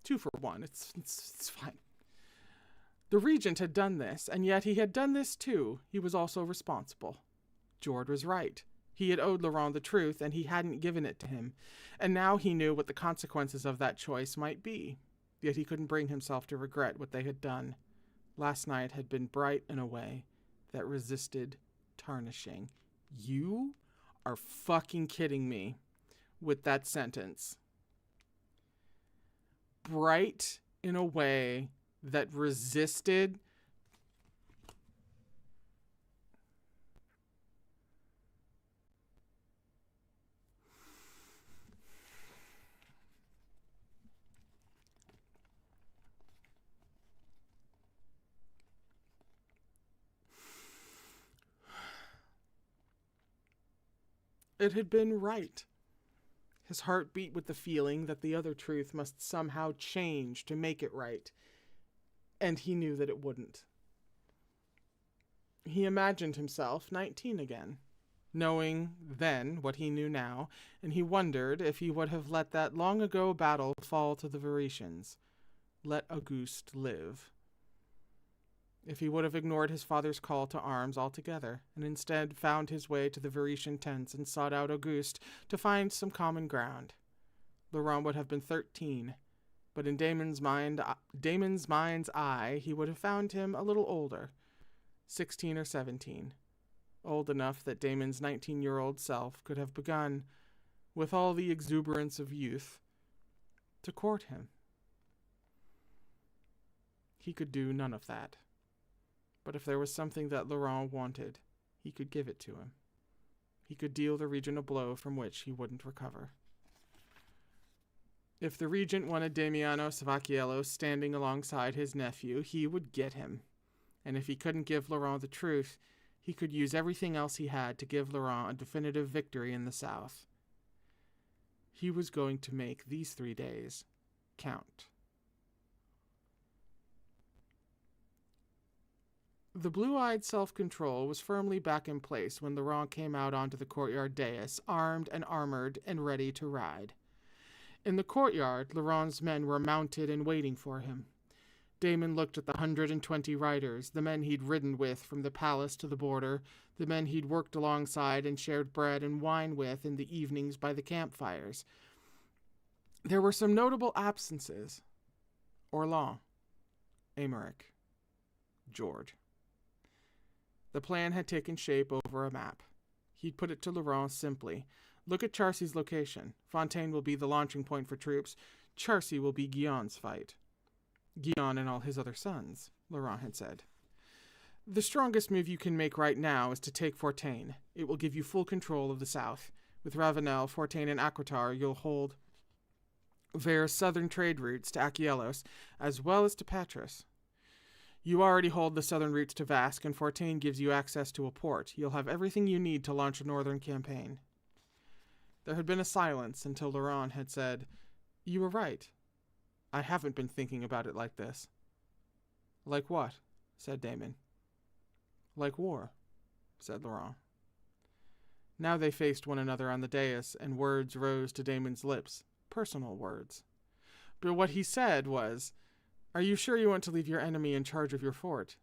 2 for 1. It's fine. The regent had done this, and yet he had done this too. He was also responsible. Jord was right. He had owed Laurent the truth, and he hadn't given it to him. And now he knew what the consequences of that choice might be. Yet he couldn't bring himself to regret what they had done. Last night had been bright in a way that resisted tarnishing. You are fucking kidding me with that sentence. Bright in a way that resisted. It had been right. His heart beat with the feeling that the other truth must somehow change to make it right. And he knew that it wouldn't. He imagined himself 19 again. knowing then what he knew now, and he wondered if he would have let that long-ago battle fall to the Veretians. Let Auguste live. If he would have ignored his father's call to arms altogether, and instead found his way to the Veretian tents and sought out Auguste to find some common ground. Laurent would have been 13, but in Damon's mind's eye, he would have found him a little older, 16 or 17, old enough that Damon's 19-year-old self could have begun, with all the exuberance of youth, to court him. He could do none of that. But if there was something that Laurent wanted, he could give it to him. He could deal the regent a blow from which he wouldn't recover. If the regent wanted Damiano Savacchiello standing alongside his nephew, he would get him. And if he couldn't give Laurent the truth, he could use everything else he had to give Laurent a definitive victory in the south. He was going to make these 3 days count. The blue-eyed self-control was firmly back in place when Laurent came out onto the courtyard dais, armed and armored and ready to ride. In the courtyard, Laurent's men were mounted and waiting for him. Damon looked at the 120 riders, the men he'd ridden with from the palace to the border, the men he'd worked alongside and shared bread and wine with in the evenings by the campfires. There were some notable absences. Orlan, Aymeric, George. The plan had taken shape over a map. He'd put it to Laurent simply. Look at Charcy's location. Fontaine will be the launching point for troops. Charcy will be Guillaume's fight. Guillaume and all his other sons, Laurent had said. The strongest move you can make right now is to take Fontaine. It will give you full control of the south. With Ravenel, Fontaine, and Aquitaine, you'll hold Vare's southern trade routes to Achelous, as well as to Patras. You already hold the southern routes to Vasque, and Fontaine gives you access to a port. You'll have everything you need to launch a northern campaign. There had been a silence until Laurent had said, You were right. I haven't been thinking about it like this. Like what? Said Damon. Like war, said Laurent. Now they faced one another on the dais, and words rose to Damon's lips, personal words. But what he said was, Are you sure you want to leave your enemy in charge of your fort?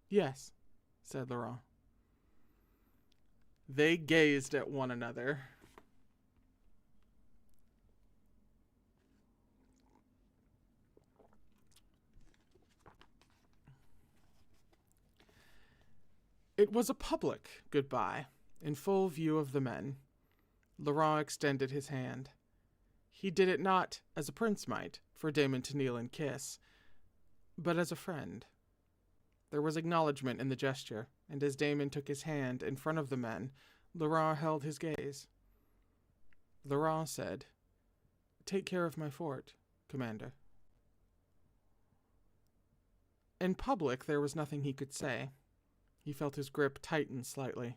Yes, said Laurent. They gazed at one another. It was a public goodbye, in full view of the men. Laurent extended his hand. He did it not, as a prince might, for Damon to kneel and kiss, but as a friend. There was acknowledgment in the gesture, and as Damon took his hand in front of the men, Laurent held his gaze. Laurent said, Take care of my fort, Commander. In public, there was nothing he could say. He felt his grip tighten slightly.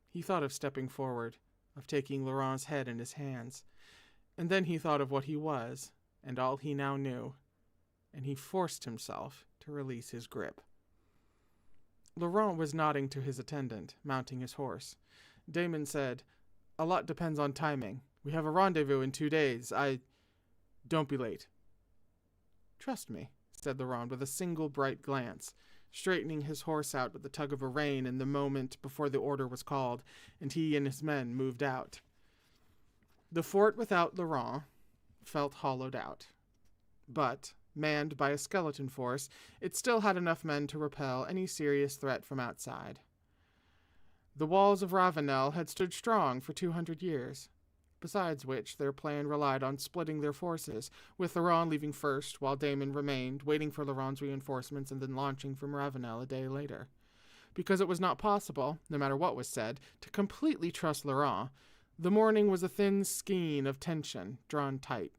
He thought of stepping forward, of taking Laurent's head in his hands, and then he thought of what he was, and all he now knew, and he forced himself to release his grip. Laurent was nodding to his attendant, mounting his horse. Damon said, A lot depends on timing. We have a rendezvous in 2 days. Don't be late. Trust me, said Laurent with a single bright glance, straightening his horse out with the tug of a rein in the moment before the order was called, and he and his men moved out. The fort without Laurent felt hollowed out. But, manned by a skeleton force, it still had enough men to repel any serious threat from outside. The walls of Ravenel had stood strong for 200 years, besides which their plan relied on splitting their forces, with Laurent leaving first while Damon remained, waiting for Laurent's reinforcements and then launching from Ravenel a day later. Because it was not possible, no matter what was said, to completely trust Laurent, the morning was a thin skein of tension, drawn tight.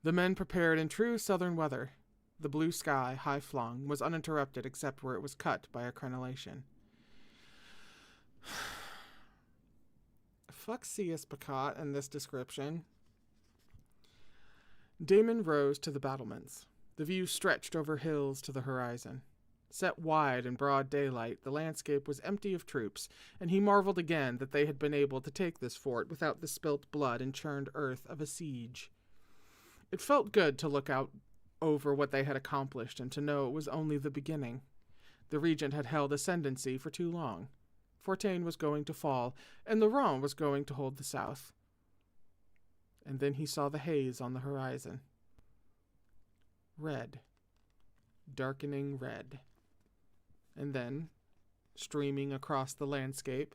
The men prepared in true southern weather. The blue sky, high-flung, was uninterrupted except where it was cut by a crenellation. Fuck C.S. Picot and this description. Damon rose to the battlements. The view stretched over hills to the horizon. Set wide in broad daylight, the landscape was empty of troops, and he marveled again that they had been able to take this fort without the spilt blood and churned earth of a siege. It felt good to look out over what they had accomplished and to know it was only the beginning. The regent had held ascendancy for too long. Fortaine was going to fall, and Laurent was going to hold the south. And then he saw the haze on the horizon. Red. Darkening red. And then, streaming across the landscape,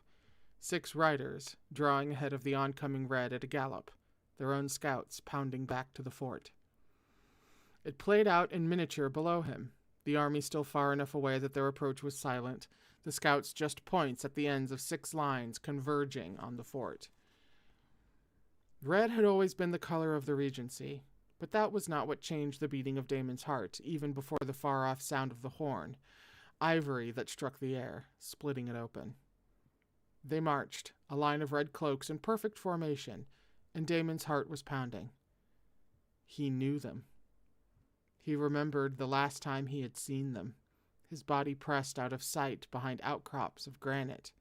6 riders, drawing ahead of the oncoming red at a gallop, their own scouts pounding back to the fort. It played out in miniature below him, the army still far enough away that their approach was silent, the scouts just points at the ends of 6 lines converging on the fort. Red had always been the color of the Regency, but that was not what changed the beating of Damon's heart, even before the far-off sound of the horn, ivory that struck the air, splitting it open. They marched, a line of red cloaks in perfect formation, and Damon's heart was pounding. He knew them. He remembered the last time he had seen them, his body pressed out of sight behind outcrops of granite.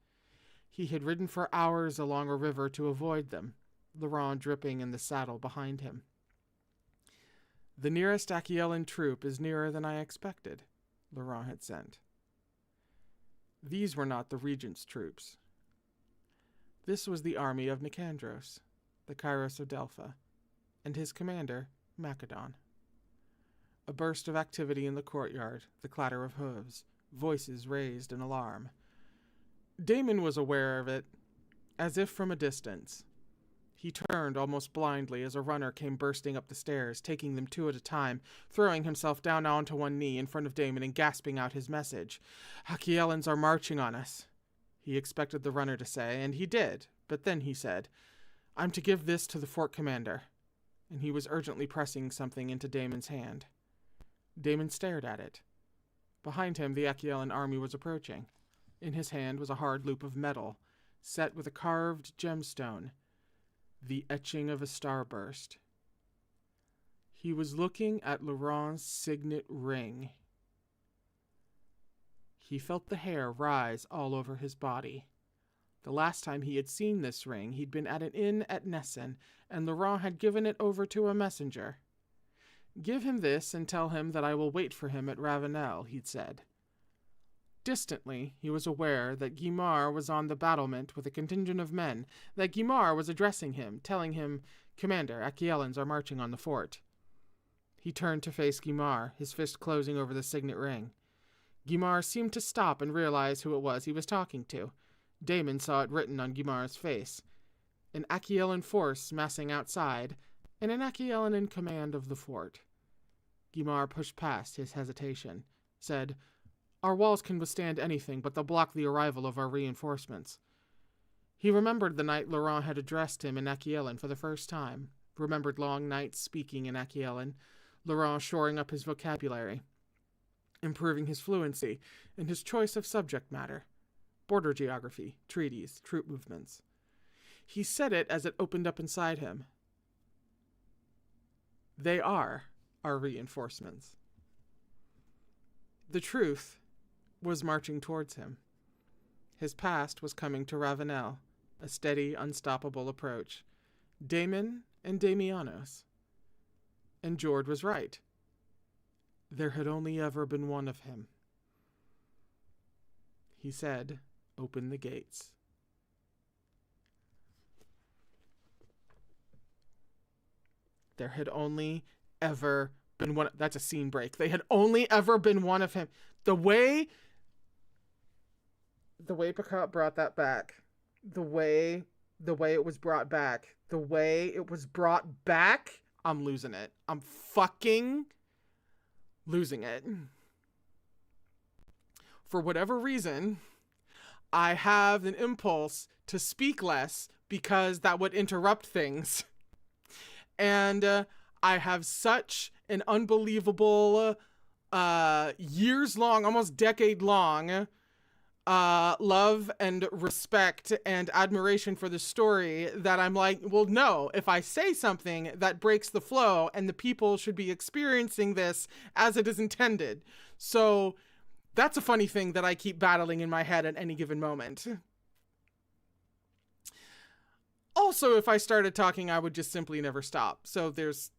He had ridden for hours along a river to avoid them, Laurent dripping in the saddle behind him. The nearest Achillean troop is nearer than I expected, Laurent had sent. These were not the regent's troops. This was the army of Nicandros, the Kairos of Delpha, and his commander, Macedon. A burst of activity in the courtyard, the clatter of hooves, voices raised in alarm. Damon was aware of it, as if from a distance. He turned almost blindly as a runner came bursting up the stairs, taking them 2 at a time, throwing himself down onto one knee in front of Damon and gasping out his message. "Achaeans are marching on us," he expected the runner to say, and he did, but then he said, "I'm to give this to the fort commander," and he was urgently pressing something into Damon's hand. Damon stared at it. Behind him, the Achaean army was approaching. In his hand was a hard loop of metal, set with a carved gemstone, the etching of a starburst. He was looking at Laurent's signet ring. He felt the hair rise all over his body. The last time he had seen this ring, he'd been at an inn at Nessen, and Laurent had given it over to a messenger. "Give him this and tell him that I will wait for him at Ravenel," he'd said. Distantly, he was aware that Guimard was on the battlement with a contingent of men, that Guimard was addressing him, telling him, "Commander, Achaeans are marching on the fort." He turned to face Guimard, his fist closing over the signet ring. Guimard seemed to stop and realize who it was he was talking to. Damon saw it written on Guimard's face. An Achaean force massing outside, and an Achaean in command of the fort. Guimard pushed past his hesitation, said, "Our walls can withstand anything, but they'll block the arrival of our reinforcements." He remembered the night Laurent had addressed him in Achaean for the first time, remembered long nights speaking in Achaean, Laurent shoring up his vocabulary, improving his fluency and his choice of subject matter, border geography, treaties, troop movements. He said it as it opened up inside him. They are our reinforcements. The truth was marching towards him. His past was coming to Ravenel, a steady, unstoppable approach. Damon and Damianos. And Jord was right. There had only ever been one of him. He said, "Open the gates." There had only ever been one. That's a scene break. They had only ever been one of him. The way Picard brought that back, the way it was brought back, I'm losing it. I'm fucking losing it. For whatever reason, I have an impulse to speak less because that would interrupt things. And I have such an unbelievable, years-long, almost decade-long, love and respect and admiration for the story that I'm like, well, no, if I say something that breaks the flow and the people should be experiencing this as it is intended. So That's a funny thing that I keep battling in my head at any given moment. Also, if I started talking, I would just simply never stop. So there's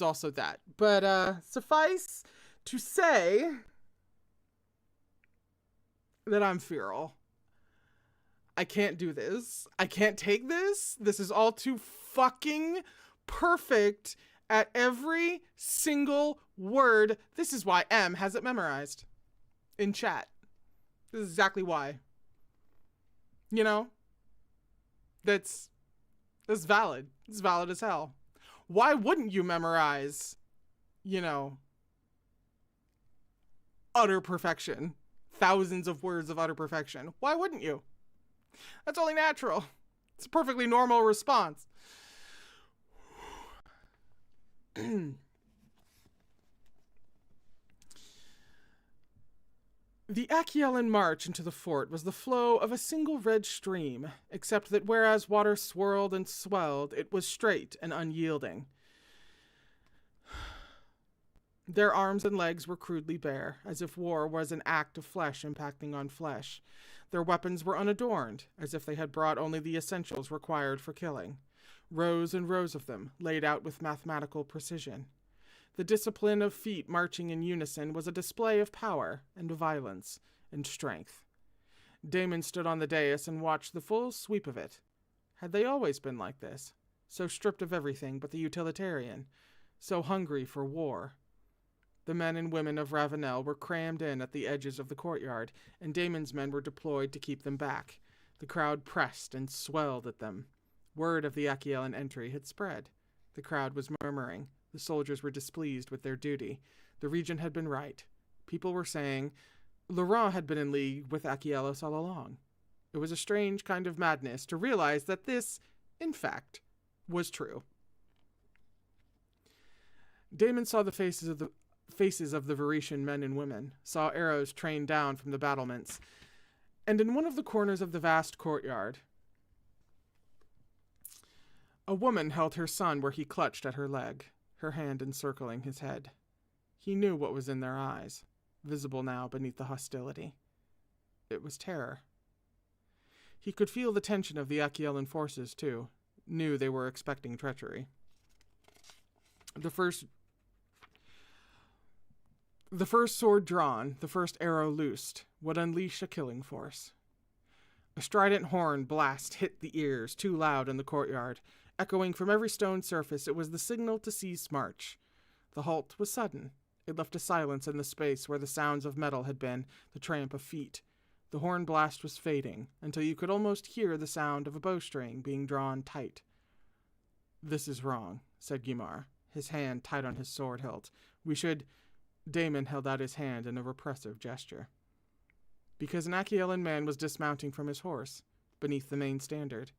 also that. But suffice to say that I'm feral. I can't do this. I can't take this. This is all too fucking perfect at every single word. This is why M has it memorized in chat. This is exactly why. You know? That's valid. It's valid as hell. Why wouldn't you memorize, utter perfection? Thousands of words of utter perfection. Why wouldn't you? That's only natural. It's a perfectly normal response. The Achiellan march into the fort was the flow of a single red stream, except that whereas water swirled and swelled, it was straight and unyielding. Their arms and legs were crudely bare, as if war was an act of flesh impacting on flesh. Their weapons were unadorned, as if they had brought only the essentials required for killing. Rows and rows of them, laid out with mathematical precision. The discipline of feet marching in unison was a display of power and violence and strength. Damon stood on the dais and watched the full sweep of it. Had they always been like this? So stripped of everything but the utilitarian? So hungry for war? The men and women of Ravenel were crammed in at the edges of the courtyard, and Damon's men were deployed to keep them back. The crowd pressed and swelled at them. Word of the Achiellan entry had spread. The crowd was murmuring. The soldiers were displeased with their duty. The regent had been right. People were saying Laurent had been in league with Achielos all along. It was a strange kind of madness to realize that this, in fact, was true. Damon saw the faces of the Varetian men and women, saw arrows trained down from the battlements, and in one of the corners of the vast courtyard, a woman held her son where he clutched at her leg, her hand encircling his head. He knew what was in their eyes, visible now beneath the hostility. It was terror. He could feel the tension of the Achiellan forces, too, knew they were expecting treachery. The first sword drawn, the first arrow loosed, would unleash a killing force. A strident horn blast hit the ears, too loud in the courtyard. Echoing from every stone surface, it was the signal to cease march. The halt was sudden. It left a silence in the space where the sounds of metal had been, the tramp of feet. The horn blast was fading, until you could almost hear the sound of a bowstring being drawn tight. "This is wrong," said Guimar, his hand tight on his sword hilt. "We should—" Damon held out his hand in a repressive gesture. Because an Achiellan man was dismounting from his horse, beneath the main standard,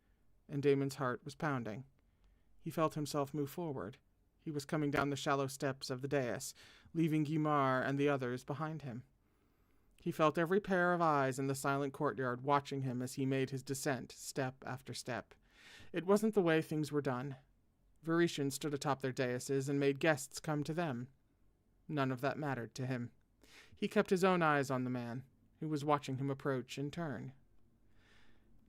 and Damon's heart was pounding. He felt himself move forward. He was coming down the shallow steps of the dais, leaving Guimar and the others behind him. He felt every pair of eyes in the silent courtyard watching him as he made his descent, step after step. It wasn't the way things were done. Varetians stood atop their daises and made guests come to them. None of that mattered to him. He kept his own eyes on the man, who was watching him approach in turn.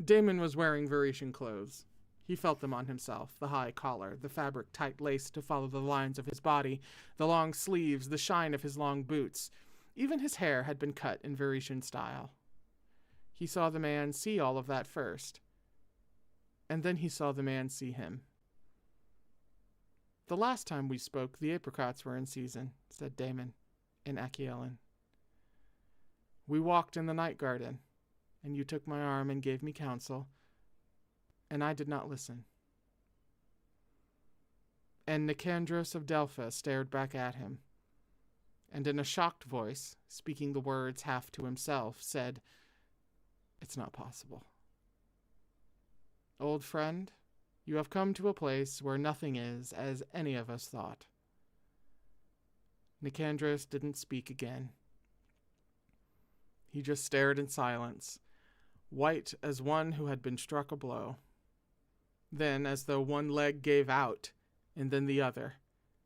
Damon was wearing Varetian clothes. He felt them on himself, the high collar, the fabric tight-laced to follow the lines of his body, the long sleeves, the shine of his long boots. Even his hair had been cut in Varetian style. He saw the man see all of that first, and then he saw the man see him. "The last time we spoke, the apricots were in season," said Damon, in Achiellan. "We walked in the night garden, and you took my arm and gave me counsel, and I did not listen." And Nicandros of Delphi stared back at him, and in a shocked voice, speaking the words half to himself, said, "It's not possible. Old friend, you have come to a place where nothing is as any of us thought." Nicandros didn't speak again. He just stared in silence, white as one who had been struck a blow. Then, as though one leg gave out, and then the other,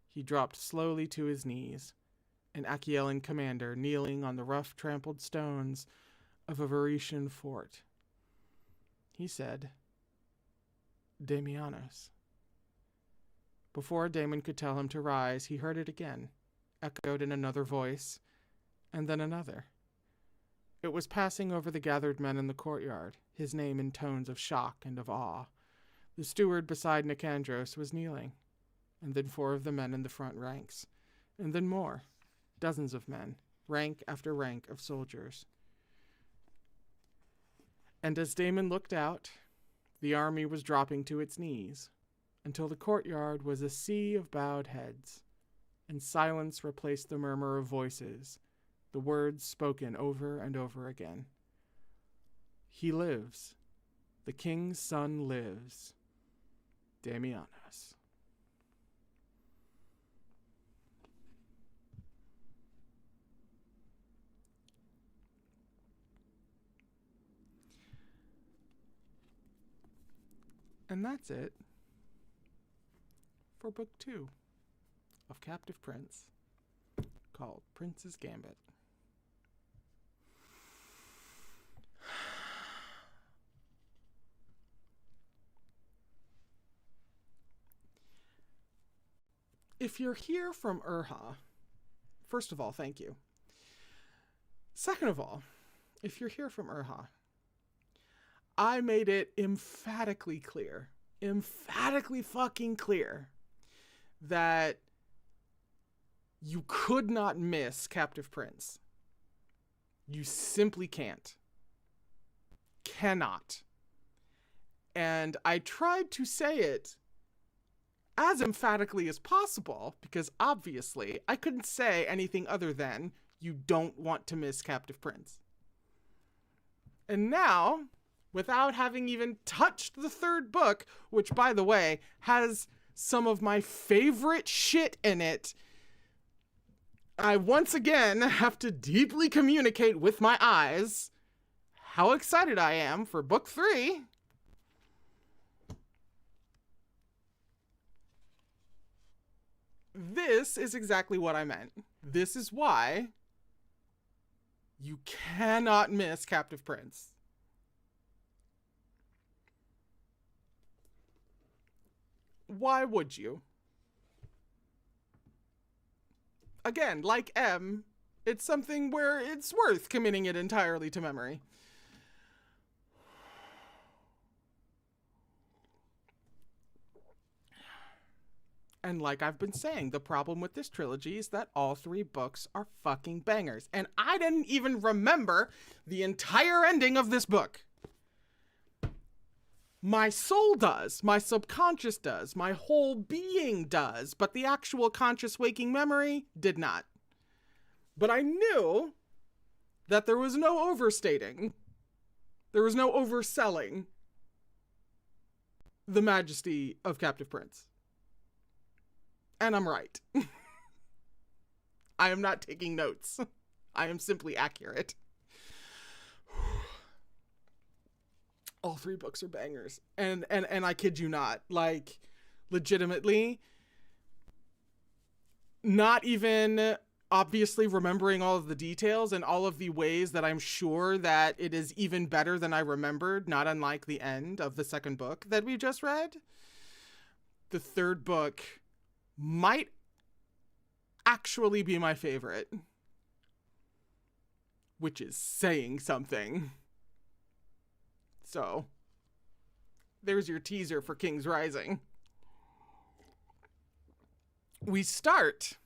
he dropped slowly to his knees, an Achaean commander kneeling on the rough trampled stones of a Varetian fort. He said, Damianos. Before Damon could tell him to rise, he heard it again, echoed in another voice, and then another. It was passing over the gathered men in the courtyard, his name in tones of shock and of awe. The steward beside Nicandros was kneeling, and then 4 of the men in the front ranks, and then more, dozens of men, rank after rank of soldiers. And as Damon looked out, the army was dropping to its knees, until the courtyard was a sea of bowed heads, and silence replaced the murmur of voices, the words spoken over and over again. He lives. The king's son lives. Damianos. And that's it for book 2 of Captive Prince, called Prince's Gambit. If you're here from Urha, first of all, thank you. Second of all, if you're here from Urha, I made it emphatically fucking clear, that you could not miss Captive Prince. You simply can't. Cannot. And I tried to say it as emphatically as possible, because obviously I couldn't say anything other than you don't want to miss Captive Prince. And now, without having even touched the 3rd book, which, by the way, has some of my favorite shit in it, I once again have to deeply communicate with my eyes how excited I am for book 3. This is exactly what I meant. This is why you cannot miss Captive Prince. Why would you? Again, like M, it's something where it's worth committing it entirely to memory. And like I've been saying, the problem with this trilogy is that all 3 books are fucking bangers. And I didn't even remember the entire ending of this book. My soul does, my subconscious does, my whole being does, but the actual conscious waking memory did not. But I knew that there was no overstating. There was no overselling the majesty of Captive Prince. And I'm right. I am not taking notes. I am simply accurate. All 3 books are bangers. And I kid you not. Like, legitimately, not even obviously remembering all of the details and all of the ways that I'm sure that it is even better than I remembered, not unlike the end of the 2nd book that we just read. The 3rd book might actually be my favorite, which is saying something. So, there's your teaser for King's Rising. We start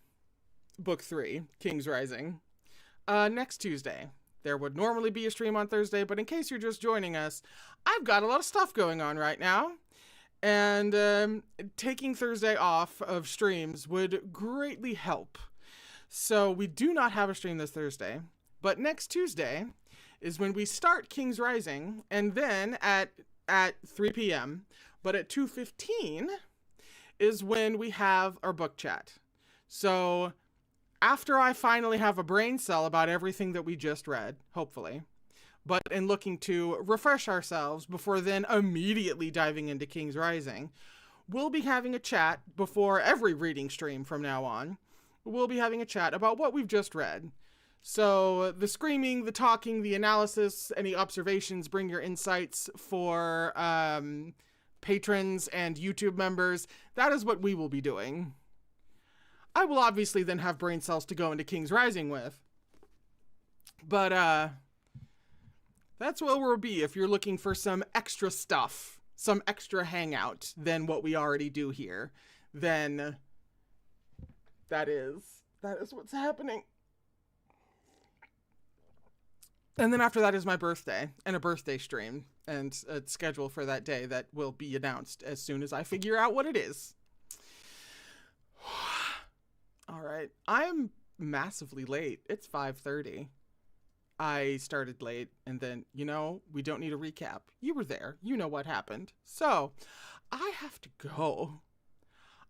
book 3, King's Rising, next Tuesday. There would normally be a stream on Thursday, but in case you're just joining us, I've got a lot of stuff going on right now. And taking Thursday off of streams would greatly help. So we do not have a stream this Thursday, but next Tuesday is when we start King's Rising, and then at 3 p.m., but at 2:15 is when we have our book chat. So after I finally have a brain cell about everything that we just read, hopefully, but in looking to refresh ourselves before then immediately diving into King's Rising, we'll be having a chat before every reading stream from now on, we'll be having a chat about what we've just read. So the screaming, the talking, the analysis, any observations, bring your insights for patrons and YouTube members. That is what we will be doing. I will obviously then have brain cells to go into King's Rising with. But that's where we'll be if you're looking for some extra stuff, some extra hangout than what we already do here. Then that is what's happening. And then after that is my birthday and a birthday stream and a schedule for that day that will be announced as soon as I figure out what it is. All right. I'm massively late. It's 5:30. I started late, and then, we don't need a recap. You were there. You know what happened. So, I have to go.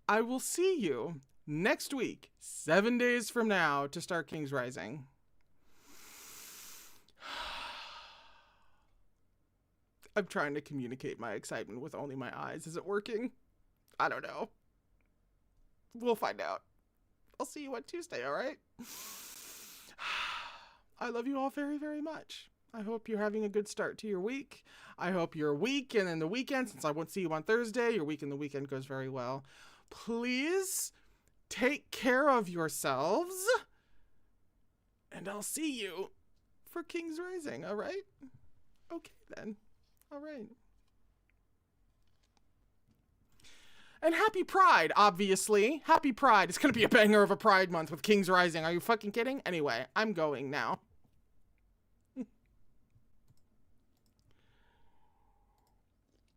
I will see you next week, 7 days from now, to start King's Rising. I'm trying to communicate my excitement with only my eyes. Is it working? I don't know. We'll find out. I'll see you on Tuesday, all right? I love you all very, very much. I hope you're having a good start to your week. I hope your week and then the weekend, since I won't see you on Thursday, your week and the weekend goes very well. Please take care of yourselves. And I'll see you for King's Rising, all right? Okay, then. All right. And happy Pride, obviously. Happy Pride. It's going to be a banger of a Pride month with King's Rising. Are you fucking kidding? Anyway, I'm going now.